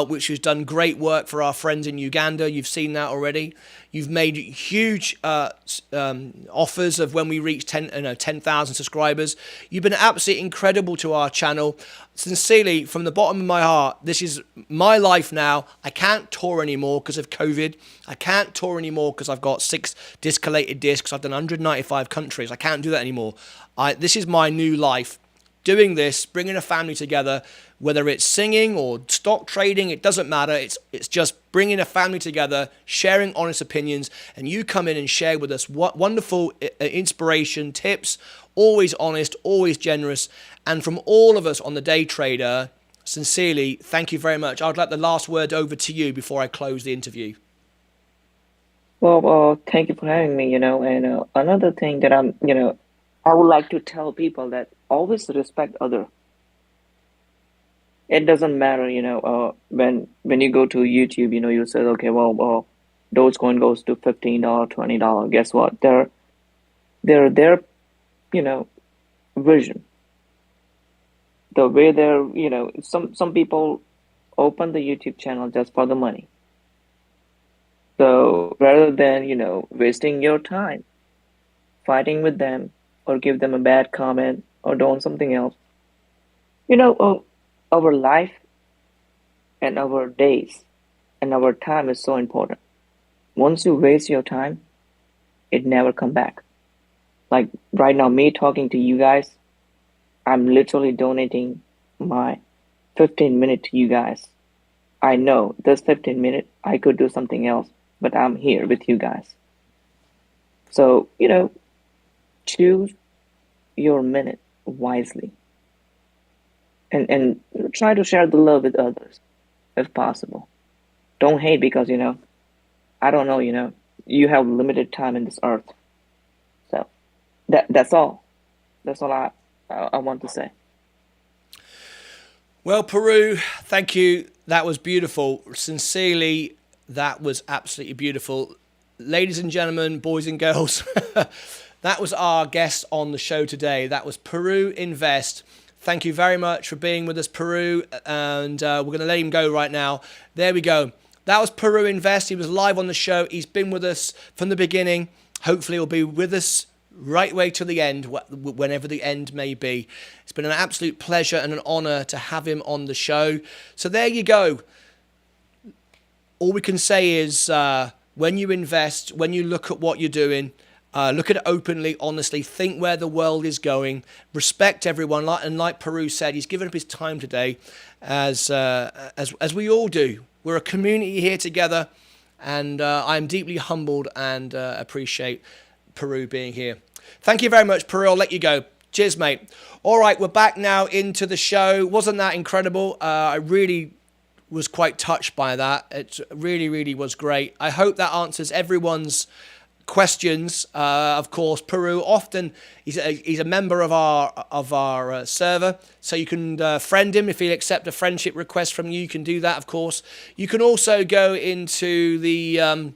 which has done great work for our friends in Uganda. You've seen that already. You've made huge offers of when we reach 10,000 subscribers. You've been absolutely incredible to our channel. Sincerely, from the bottom of my heart, this is my life now. I can't tour anymore because of COVID. I can't tour anymore because I've got 6 discollated discs. I've done 195 countries. I can't do that anymore. This is my new life. Doing this, bringing a family together, whether it's singing or stock trading, it doesn't matter. It's just bringing a family together, sharing honest opinions, and you come in and share with us what wonderful inspiration, tips, always honest, always generous. And from all of us on the Day Trader, sincerely, thank you very much. I'd like the last word over to you before I close the interview. Well, thank you for having me, and another thing that I would like to tell people that always respect other. It doesn't matter, when you go to YouTube, you say, okay, well, Dogecoin goes to $15, $20. Guess what? Their vision. The way they're, some people open the YouTube channel just for the money. So rather than, wasting your time fighting with them or give them a bad comment or doing something else, our life and our days and our time is so important. Once you waste your time, it never come back. Like right now, me talking to you guys, I'm literally donating my 15 minute to you guys. I know this 15 minute I could do something else, but I'm here with you guys. So, choose your minute wisely and try to share the love with others if possible. Don't hate because, I don't know, you have limited time in this earth. So that's all. That's all I want to say. Well, Peru, thank you. That was beautiful. Sincerely, that was absolutely beautiful. Ladies and gentlemen, boys and girls, that was our guest on the show today. That was Peru Invest. Thank you very much for being with us, Peru. And we're going to let him go right now. There we go. That was Peru Invest. He was live on the show. He's been with us from the beginning. Hopefully he'll be with us right way to the end, whenever the end may be. It's been an absolute pleasure and an honor to have him on the show. So there you go. All we can say is when you invest, when you look at what you're doing, look at it openly, honestly, think where the world is going, respect everyone. And like Peru said, he's given up his time today as we all do. We're a community here together, and I'm deeply humbled and appreciate Peru being here. Thank you very much, Peru. I'll let you go. Cheers, mate. All right, we're back now into the show. Wasn't that incredible? I really was quite touched by that. It really, really was great. I hope that answers everyone's questions. Of course, Peru often he's a member of our server, so you can friend him if he'll accept a friendship request from you. You can do that, of course. You can also go into the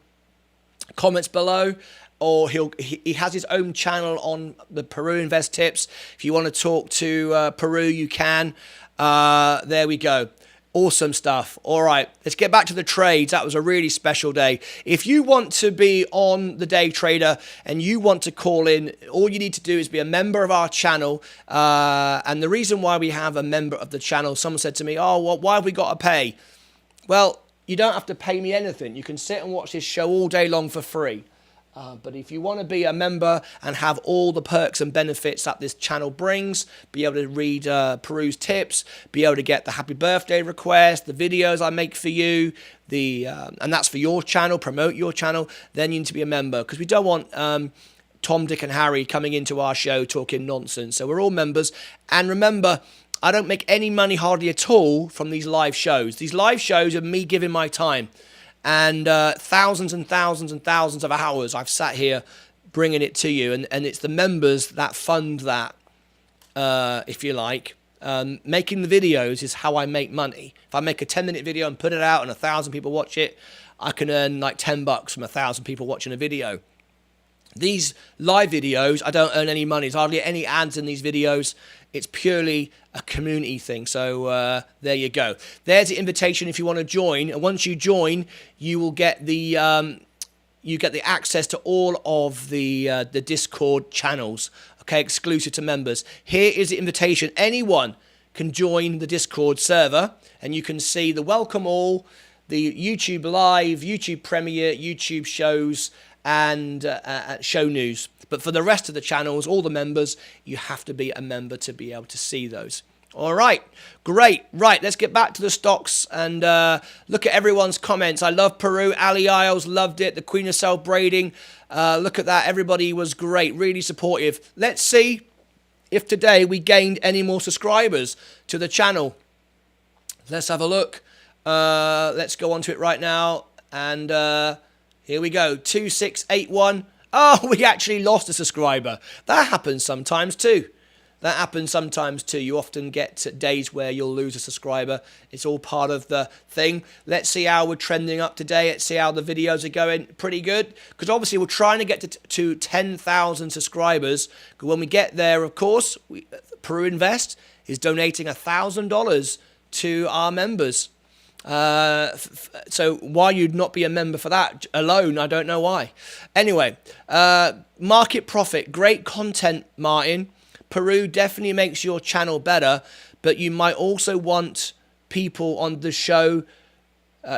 comments below, or he has his own channel on the Peru Invest Tips. If you want to talk to Peru, you can. There we go. Awesome stuff. All right, let's get back to the trades. That was a really special day. If you want to be on the Day Trader and you want to call in, all you need to do is be a member of our channel. And the reason why we have a member of the channel, someone said to me, oh, well, why have we got to pay? Well, you don't have to pay me anything. You can sit and watch this show all day long for free. But if you want to be a member and have all the perks and benefits that this channel brings, be able to read Peru's tips, be able to get the happy birthday request, the videos I make for you, and that's for your channel, promote your channel, then you need to be a member, because we don't want Tom, Dick and Harry coming into our show talking nonsense. So we're all members. And remember, I don't make any money hardly at all from these live shows. These live shows are me giving my time. And thousands and thousands and thousands of hours I've sat here bringing it to you. And it's the members that fund that, if you like. Making the videos is how I make money. If I make a 10-minute video and put it out and 1,000 people watch it, I can earn like $10 from 1,000 people watching a video. These live videos, I don't earn any money. There's hardly any ads in these videos. It's purely a community thing. So there you go. There's the invitation if you want to join. And once you join, you will get the access to all of the Discord channels. Okay, exclusive to members. Here is the invitation. Anyone can join the Discord server, and you can see the welcome all, the YouTube live, YouTube premiere, YouTube shows, and show news. But for the rest of the channels, all the members, you have to be a member to be able to see those. All right, great. Right, let's get back to the stocks and look at everyone's comments. I love Peru. Ali Isles loved it. The Queen of Celebrating. Look at that. Everybody was great. Really supportive. Let's see if today we gained any more subscribers to the channel. Let's have a look. Let's go on to it right now. And here we go. 2681. Oh, we actually lost a subscriber. That happens sometimes too. You often get days where you'll lose a subscriber. It's all part of the thing. Let's see how we're trending up today. Let's see how the videos are going. Pretty good. Because obviously we're trying to get to 10,000 subscribers. When we get there, of course, Peru Invest is donating $1,000 to our members. So why you'd not be a member for that alone, I don't know why. Anyway, market profit, great content, Martin. Peru definitely makes your channel better, but you might also want people on the show,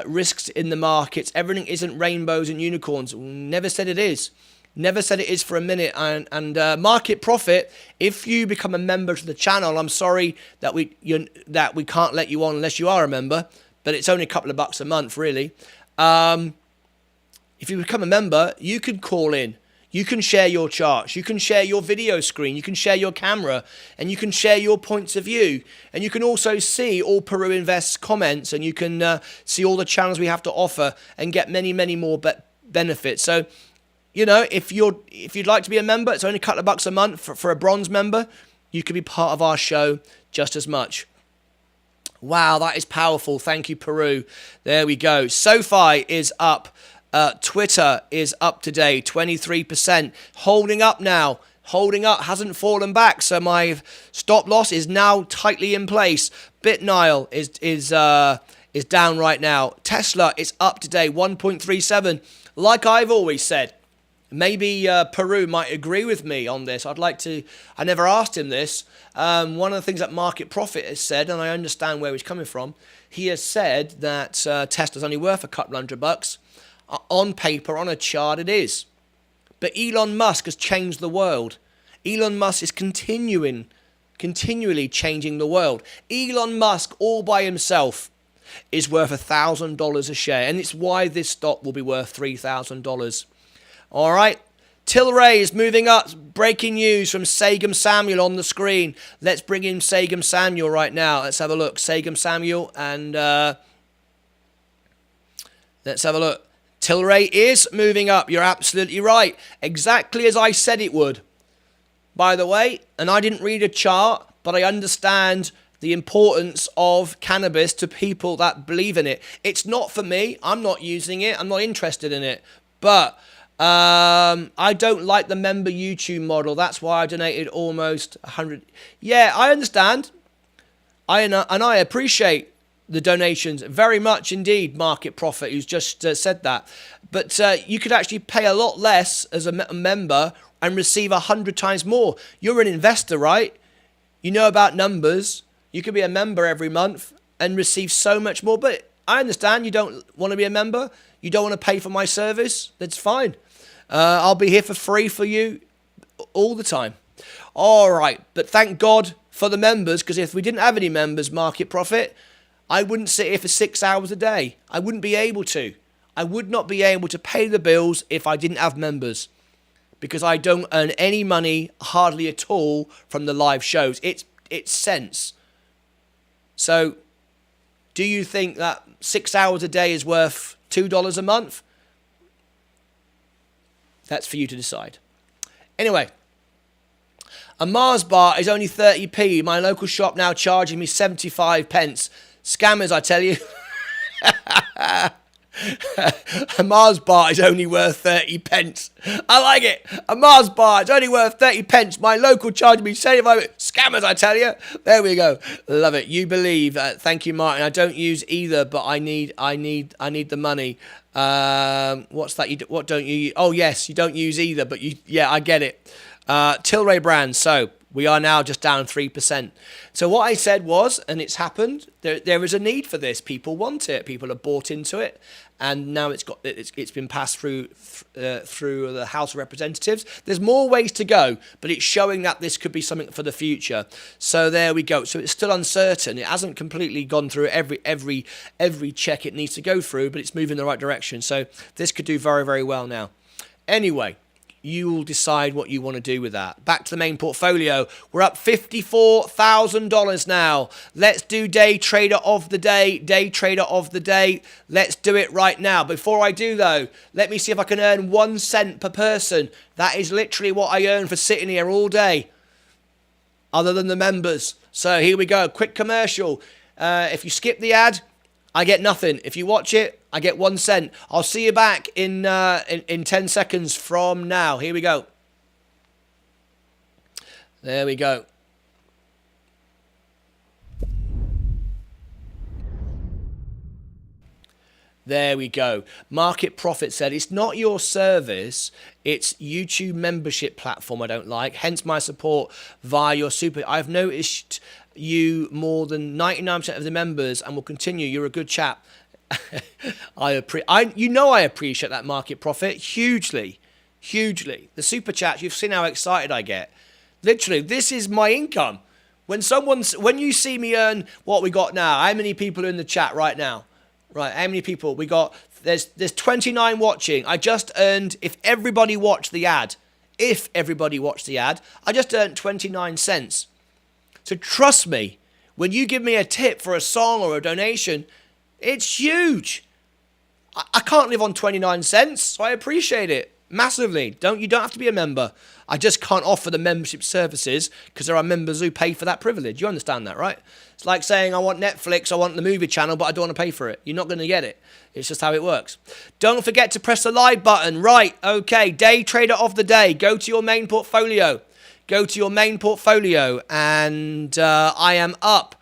risks in the markets. Everything isn't rainbows and unicorns. Never said it is. Never said it is for a minute. And Market Profit, if you become a member to the channel, I'm sorry that we can't let you on unless you are a member, but it's only a couple of bucks a month, really. If you become a member, you can call in. You can share your charts. You can share your video screen. You can share your camera. And you can share your points of view. And you can also see all Peru Invest's comments. And you can see all the channels we have to offer and get many, many more benefits. So, you know, if you'd like to be a member, it's only a couple of bucks a month. For a bronze member, you could be part of our show just as much. Wow, that is powerful. Thank you, Peru. There we go. SoFi is up. Twitter is up today, 23%. Holding up now. Holding up, hasn't fallen back. So my stop loss is now tightly in place. BitNile is down right now. Tesla is up today, 1.37. Like I've always said, maybe Peru might agree with me on this. I never asked him this. One of the things that Market Profit has said, and I understand where he's coming from, he has said that Tesla's only worth a couple $100. On paper, on a chart, it is. But Elon Musk has changed the world. Elon Musk is continually changing the world. Elon Musk, all by himself, is worth $1,000 a share. And it's why this stock will be worth $3,000. All right. Tilray is moving up. Breaking news from Sagem Samuel on the screen. Let's bring in Sagem Samuel right now. Let's have a look. Sagem Samuel, and let's have a look. Tilray is moving up. You're absolutely right. Exactly as I said it would. By the way, and I didn't read a chart, but I understand the importance of cannabis to people that believe in it. It's not for me. I'm not using it. I'm not interested in it. But I don't like the member YouTube model. That's why I donated almost 100. Yeah, I understand. And I appreciate the donations very much indeed, Market Profit, who's just said that. But you could actually pay a lot less as a member and receive 100 times more. You're an investor, right? You know about numbers. You could be a member every month and receive so much more. But I understand you don't want to be a member. You don't want to pay for my service. That's fine. I'll be here for free for you all the time. All right. But thank God for the members, because if we didn't have any members, Market Profit, I wouldn't sit here for 6 hours a day. I wouldn't be able to. I would not be able to pay the bills if I didn't have members, because I don't earn any money, hardly at all, from the live shows. It's cents. So, do you think that 6 hours a day is worth $2 a month? That's for you to decide. Anyway, a Mars bar is only 30p. My local shop now charging me 75 pence. Scammers, I tell you. A Mars bar is only worth 30 pence. I like it. A Mars bar is only worth 30 pence. My local charging me 75. Scammers, I tell you. There we go. Love it. You believe. Thank you, Martin. I don't use either, but I need the money. What's that? What don't you use? Oh yes, you don't use either, but yeah, I get it. Tilray brand. So we are now just down 3%. So what I said was, and it's happened, there is a need for this. People want it. People are bought into it. And now it's been passed through the House of Representatives. There's more ways to go, but it's showing that this could be something for the future. So there we go. So it's still uncertain. It hasn't completely gone through every check it needs to go through, but it's moving in the right direction. So this could do very, very well now. Anyway, you will decide what you want to do with that. Back to the main portfolio. We're up $54,000 now. Let's do day trader of the day. Day trader of the day. Let's do it right now. Before I do though, let me see if I can earn 1 cent per person. That is literally what I earn for sitting here all day, other than the members. So here we go. Quick commercial. If you skip the ad, I get nothing. If you watch it, I get 1 cent. I'll see you back in 10 seconds from now. Here we go. There we go. There we go. Market Profit said, it's not your service, it's YouTube membership platform I don't like, hence my support via your super. I've noticed you more than 99% of the members and will continue. You're a good chap. I appreciate that, Market Profit, hugely. hugely. The super chats, you've seen how excited I get. Literally, this is my income. When you see me earn what we got now, how many people are in the chat right now? Right, how many people we got? There's 29 watching. I just earned, if everybody watched the ad, I just earned 29 cents. So trust me, when you give me a tip for a song or a donation, it's huge. I can't live on 29 cents, so I appreciate it massively. You don't have to be a member. I just can't offer the membership services because there are members who pay for that privilege. You understand that, right? It's like saying I want Netflix, I want the movie channel, but I don't want to pay for it. You're not going to get it. It's just how it works. Don't forget to press the like button. Right, okay, day trader of the day. Go to your main portfolio. And I am up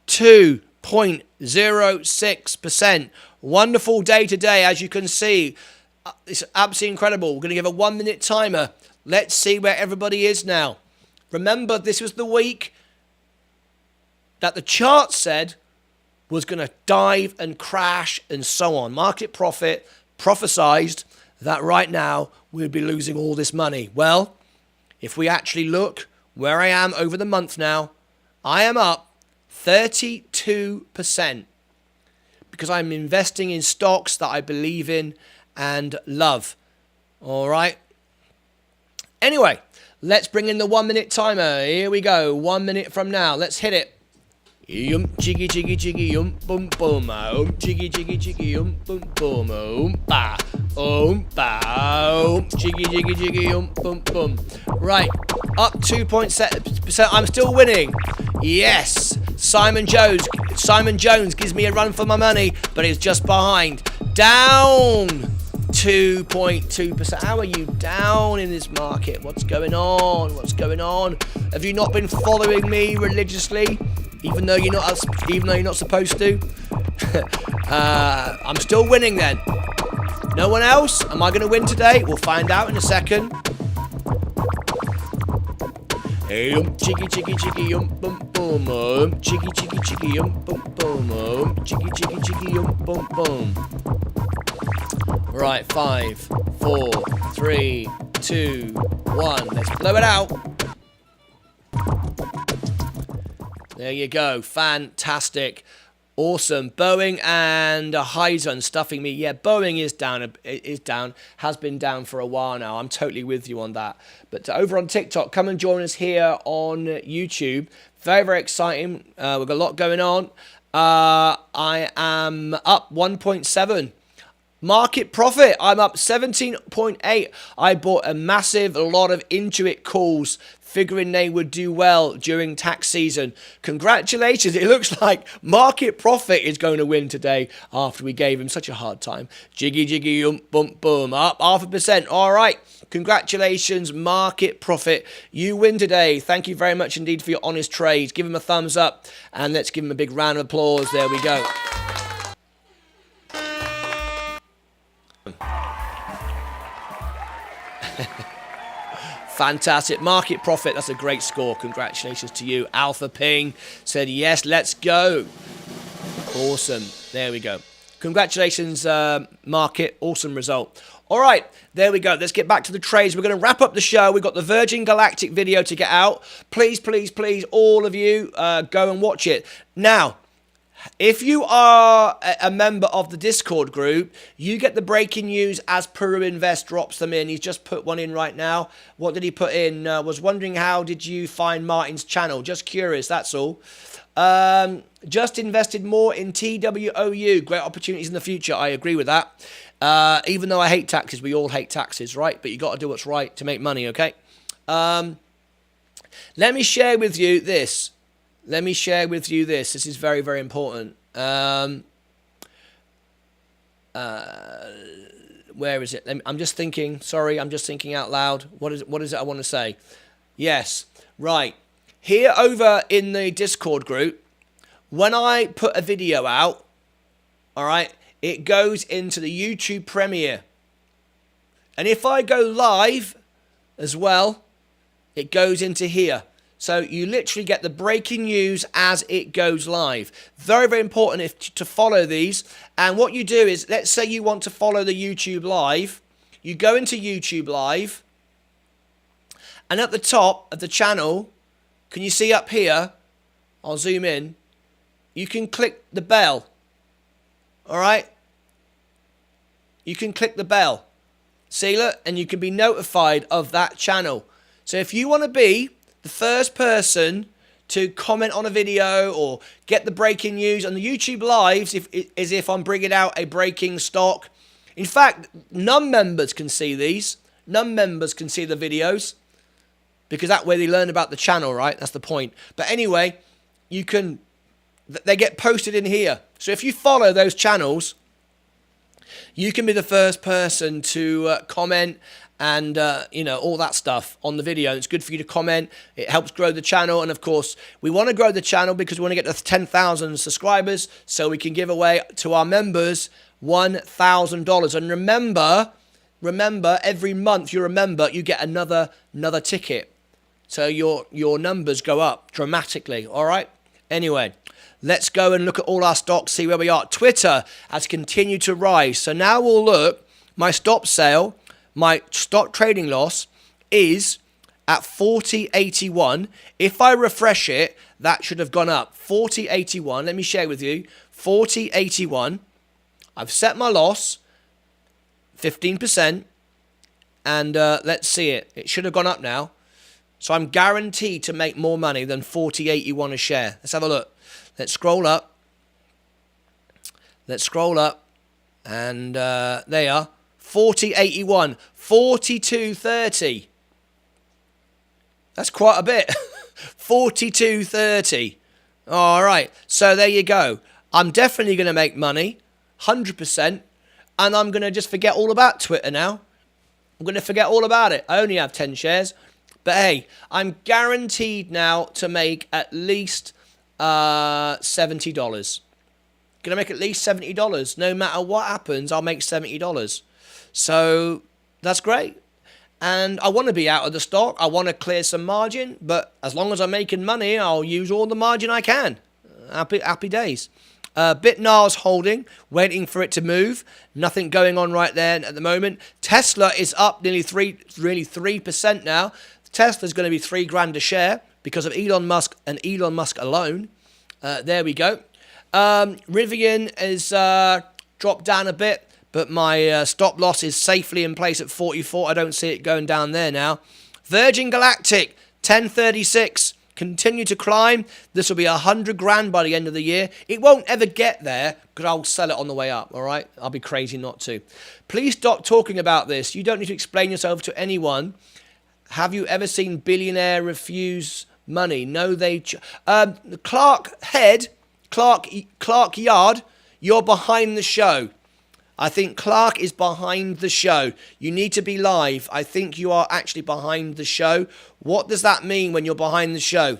2.06%. Wonderful day today, as you can see. It's absolutely incredible. We're going to give a 1 minute timer. Let's see where everybody is now. Remember, this was the week that the chart said was going to dive and crash and so on. Market Profit prophesized that right now we'd be losing all this money. Well, if we actually look where I am over the month now, I am up 32% because I'm investing in stocks that I believe in and love. All right. Anyway, let's bring in the 1 minute timer. Here we go. 1 minute from now. Let's hit it. Chiggy chiggy chiggy boom boom chiggy chiggy chiggy boom boom ba ba chiggy chiggy chiggy boom boom. Right, up 2.7%. I'm still winning. Yes, Simon Jones gives me a run for my money, but it's just behind. Down 2.2%. How are you down in this market? What's going on? Have you not been following me religiously? Even though you're not supposed to. I'm still winning then. No one else? Am I going to win today? We'll find out in a second. Hey, chiggy chiggy chiggy boom boom chiggy chiggy chiggy boom boom chiggy chiggy chiggy boom boom. Right, 5, 4, 3, 2, 1. Let's blow it out. There you go. Fantastic. Awesome. Boeing and Heisen stuffing me. Yeah, Boeing is down. Has been down for a while now. I'm totally with you on that. But over on TikTok, come and join us here on YouTube. Very, very exciting. We've got a lot going on. I am up 1.7. Market profit, I'm up 17.8. I bought a lot of Intuit calls, figuring they would do well during tax season. Congratulations. It looks like Market Profit is going to win today after we gave him such a hard time. Jiggy, jiggy, boom, boom. Up 0.5%. All right. Congratulations, Market Profit. You win today. Thank you very much indeed for your honest trades. Give him a thumbs up and let's give him a big round of applause. There we go. Fantastic. Market Profit, that's a great score. Congratulations to you. Alpha Ping said, yes, let's go. Awesome. There we go. Congratulations, Market. Awesome result. All right, there we go. Let's get back to the trades. We're going to wrap up the show. We've got the Virgin Galactic video to get out. Please, please, please, all of you, go and watch it. Now, if you are a member of the Discord group, you get the breaking news as Peru Invest drops them in. He's just put one in right now. What did he put in? Was wondering how did you find Martyn's channel? Just curious, that's all. Just invested more in TWOU. Great opportunities in the future. I agree with that. Even though I hate taxes, we all hate taxes, right? But you got to do what's right to make money, okay? Let me share with you this. This is very, very important. Where is it? I'm just thinking. Sorry, I'm just thinking out loud. What is it I want to say? Yes, right. Here over in the Discord group, when I put a video out, all right, it goes into the YouTube Premiere. And if I go live as well, it goes into here. So you literally get the breaking news as it goes live. Very, very important to follow these. And what you do is, let's say you want to follow the YouTube live, you go into YouTube Live, and at the top of the channel, can you see up here? I'll zoom in. You can click the bell. All right? You can click the bell. See, look, and you can be notified of that channel. So if you want to be the first person to comment on a video or get the breaking news on the YouTube Lives, as if I'm bringing out a breaking stock. In fact, non-members can see these. Non-members can see the videos because that way they learn about the channel, right? That's the point. But anyway, they get posted in here. So if you follow those channels, you can be the first person to comment and, all that stuff on the video. It's good for you to comment. It helps grow the channel. And, of course, we want to grow the channel because we want to get to 10,000 subscribers so we can give away to our members $1,000. And remember, every month you get another ticket. So your numbers go up dramatically, all right? Anyway, let's go and look at all our stocks, see where we are. Twitter has continued to rise. So now we'll look, my stop sale, my stop trading loss is at 40.81. If I refresh it, that should have gone up. 40.81, let me share with you. 40.81. I've set my loss, 15%, and let's see it. It should have gone up now. So I'm guaranteed to make more money than 40.81 a share. Let's have a look. Let's scroll up. And there you are. 40.81. 42.30. That's quite a bit. 42.30. All right. So there you go. I'm definitely going to make money. 100%. And I'm going to just forget all about Twitter now. I'm going to forget all about it. I only have 10 shares. But hey, I'm guaranteed now to make at least $70. Gonna make at least $70. No matter what happens, I'll make $70. So that's great. And I want to be out of the stock. I want to clear some margin. But as long as I'm making money, I'll use all the margin I can. Happy days. BitNar's holding, waiting for it to move. Nothing going on right there at the moment. Tesla is up nearly 3% now. Tesla's going to be $3,000 a share because of Elon Musk and Elon Musk alone. There we go. Rivian is dropped down a bit, but my stop loss is safely in place at 44. I don't see it going down there now. Virgin Galactic, 1036. Continue to climb. This will be $100,000 by the end of the year. It won't ever get there because I'll sell it on the way up, all right? I'll be crazy not to. Please stop talking about this. You don't need to explain yourself to anyone. Have you ever seen billionaire refuse money? No, they... Clark Yard, you're behind the show. I think Clark is behind the show. You need to be live. I think you are actually behind the show. What does that mean when you're behind the show?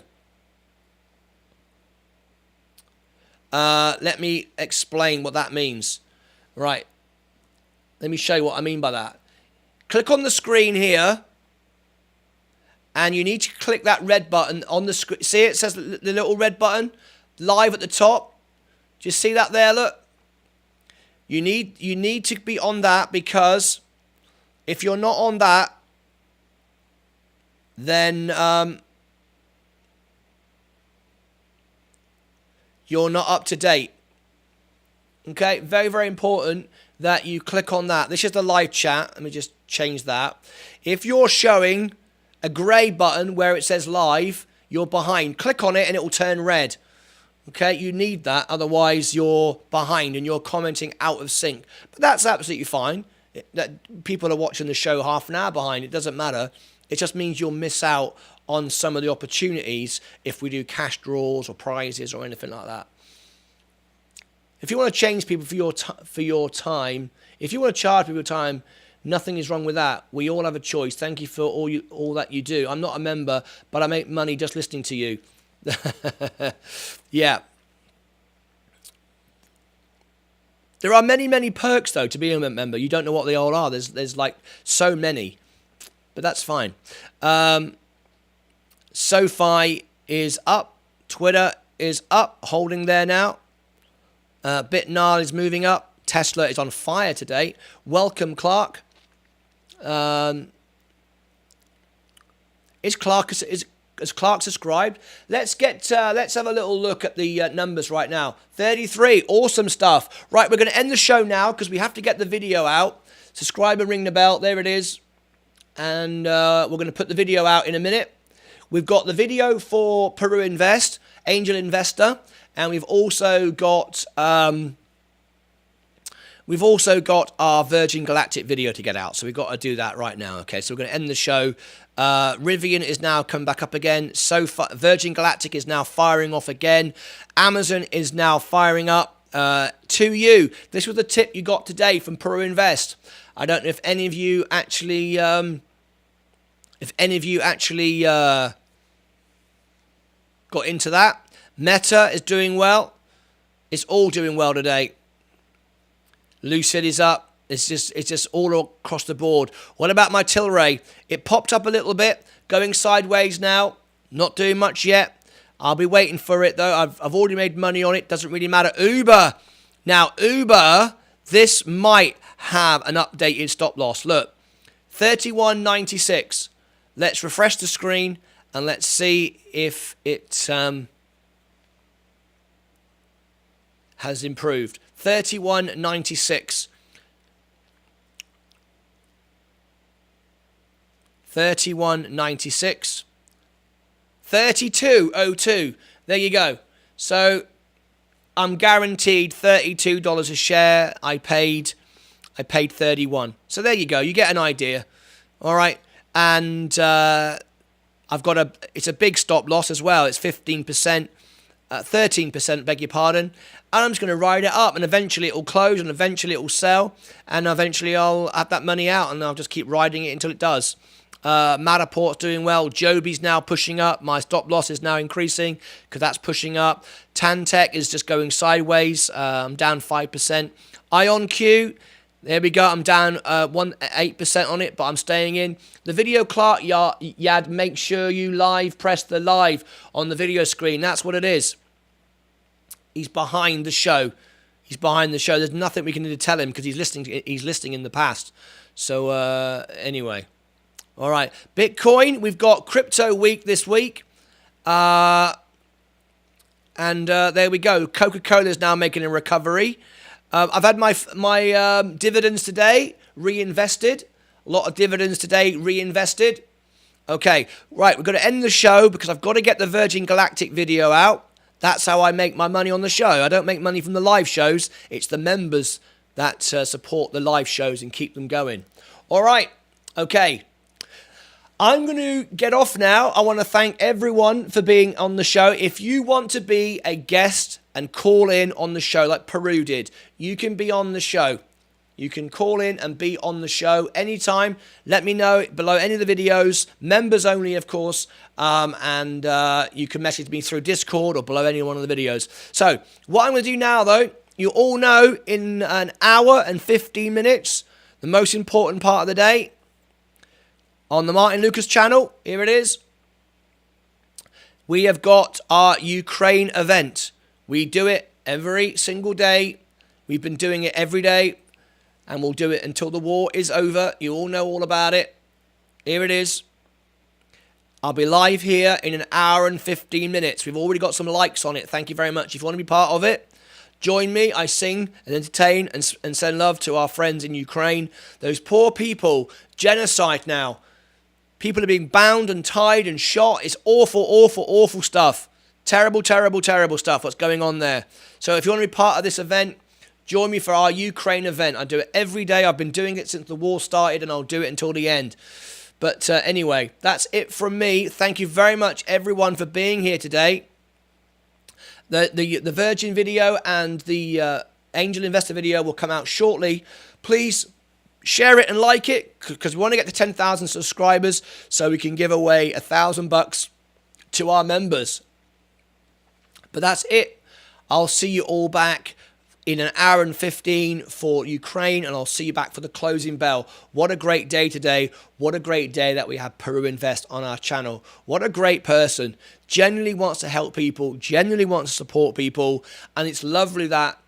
Let me explain what that means. Right. Let me show you what I mean by that. Click on the screen here. And you need to click that red button on the screen. See it says the little red button live at the top. Do you see that there? Look. You need to be on that because if you're not on that, then you're not up to date. Okay, very, very important that you click on that. This is the live chat. Let me just change that. If you're showing a grey button where it says live, you're behind. Click on it and it will turn red. Okay, you need that, otherwise you're behind and you're commenting out of sync. But that's absolutely fine. That people are watching the show half an hour behind. It doesn't matter. It just means you'll miss out on some of the opportunities if we do cash draws or prizes or anything like that. If you want to change people for your time, if you want to charge people time, nothing is wrong with that. We all have a choice. Thank you for all that you do. I'm not a member, but I make money just listening to you. Yeah. There are many, many perks, though, to being a member. You don't know what they all are. There's like so many. But that's fine. SoFi is up. Twitter is up, holding there now. BitNar is moving up. Tesla is on fire today. Welcome, Clark. Is Clark subscribed? Let's have a little look at the numbers right now. 33, awesome stuff. Right, we're going to end the show now because we have to get the video out. Subscribe and ring the bell. There it is. And we're going to put the video out in a minute. We've got the video for Peru Invest, Angel Investor, and we've also got our Virgin Galactic video to get out. So we've got to do that right now. Okay, so we're going to end the show. Rivian is now come back up again. So Virgin Galactic is now firing off again. Amazon is now firing up. To you, this was the tip you got today from Peru Invest. I don't know if any of you actually, got into that. Meta is doing well. It's all doing well today. Lucid is up. It's just all across the board. What about my Tilray? It popped up a little bit, going sideways now. Not doing much yet. I'll be waiting for it though. I've already made money on it. Doesn't really matter. Uber. Now Uber, this might have an updated stop loss. Look, 31.96. Let's refresh the screen and let's see if it has improved. 31.96. 31.96. 32.02. There you go. So I'm guaranteed $32 a share. I paid 31. So there you go. You get an idea. All right. And I've got it's a big stop loss as well. It's 15%, 13%, beg your pardon. And I'm just going to ride it up, and eventually it will close, and eventually it will sell, and eventually I'll have that money out, and I'll just keep riding it until it does. Matterport's doing well. Joby's now pushing up. My stop loss is now increasing because that's pushing up. Tantec is just going sideways. I'm down 5%. IonQ, there we go. I'm down 8% on it, but I'm staying in. The video Clark Yad, make sure you press the live on the video screen. That's what it is. He's behind the show. He's behind the show. There's nothing we can do to tell him because he's listening in the past. So anyway. All right. Bitcoin, we've got Crypto Week this week. And there we go. Coca-Cola is now making a recovery. I've had my dividends today reinvested. A lot of dividends today reinvested. Okay. Right. We're going to end the show because I've got to get the Virgin Galactic video out. That's how I make my money on the show. I don't make money from the live shows. It's the members that support the live shows and keep them going. All right. Okay. I'm going to get off now. I want to thank everyone for being on the show. If you want to be a guest and call in on the show like Peru did, you can be on the show. You can call in and be on the show anytime. Let me know below any of the videos. Members only, of course. And you can message me through Discord or below any one of the videos. So what I'm going to do now, though, you all know in an hour and 15 minutes, the most important part of the day, on the Martyn Lucas channel, here it is. We have got our Ukraine event. We do it every single day. We've been doing it every day. And we'll do it until the war is over. You all know all about it. Here it is. I'll be live here in an hour and 15 minutes. We've already got some likes on it. Thank you very much. If you want to be part of it, join me. I sing and entertain and send love to our friends in Ukraine. Those poor people, genocide now. People are being bound and tied and shot. It's awful, awful, awful stuff. Terrible, terrible, terrible stuff what's going on there. So if you want to be part of this event, join me for our Ukraine event. I do it every day. I've been doing it since the war started, and I'll do it until the end. But anyway, that's it from me. Thank you very much, everyone, for being here today. The Virgin video and the Angel Investor video will come out shortly. Please share it and like it because we want to get to 10,000 subscribers so we can give away $1,000 to our members. But that's it. I'll see you all back in an hour and 15 for Ukraine, and I'll see you back for the closing bell. What a great day today. What a great day that we have Peru Invest on our channel. What a great person. Genuinely wants to help people, genuinely wants to support people, and it's lovely that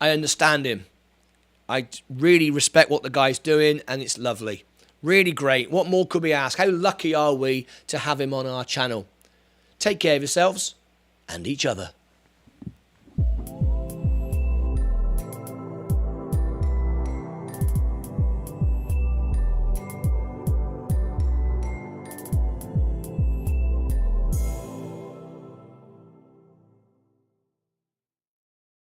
I understand him. I really respect what the guy's doing, and it's lovely. Really great. What more could we ask? How lucky are we to have him on our channel? Take care of yourselves and each other.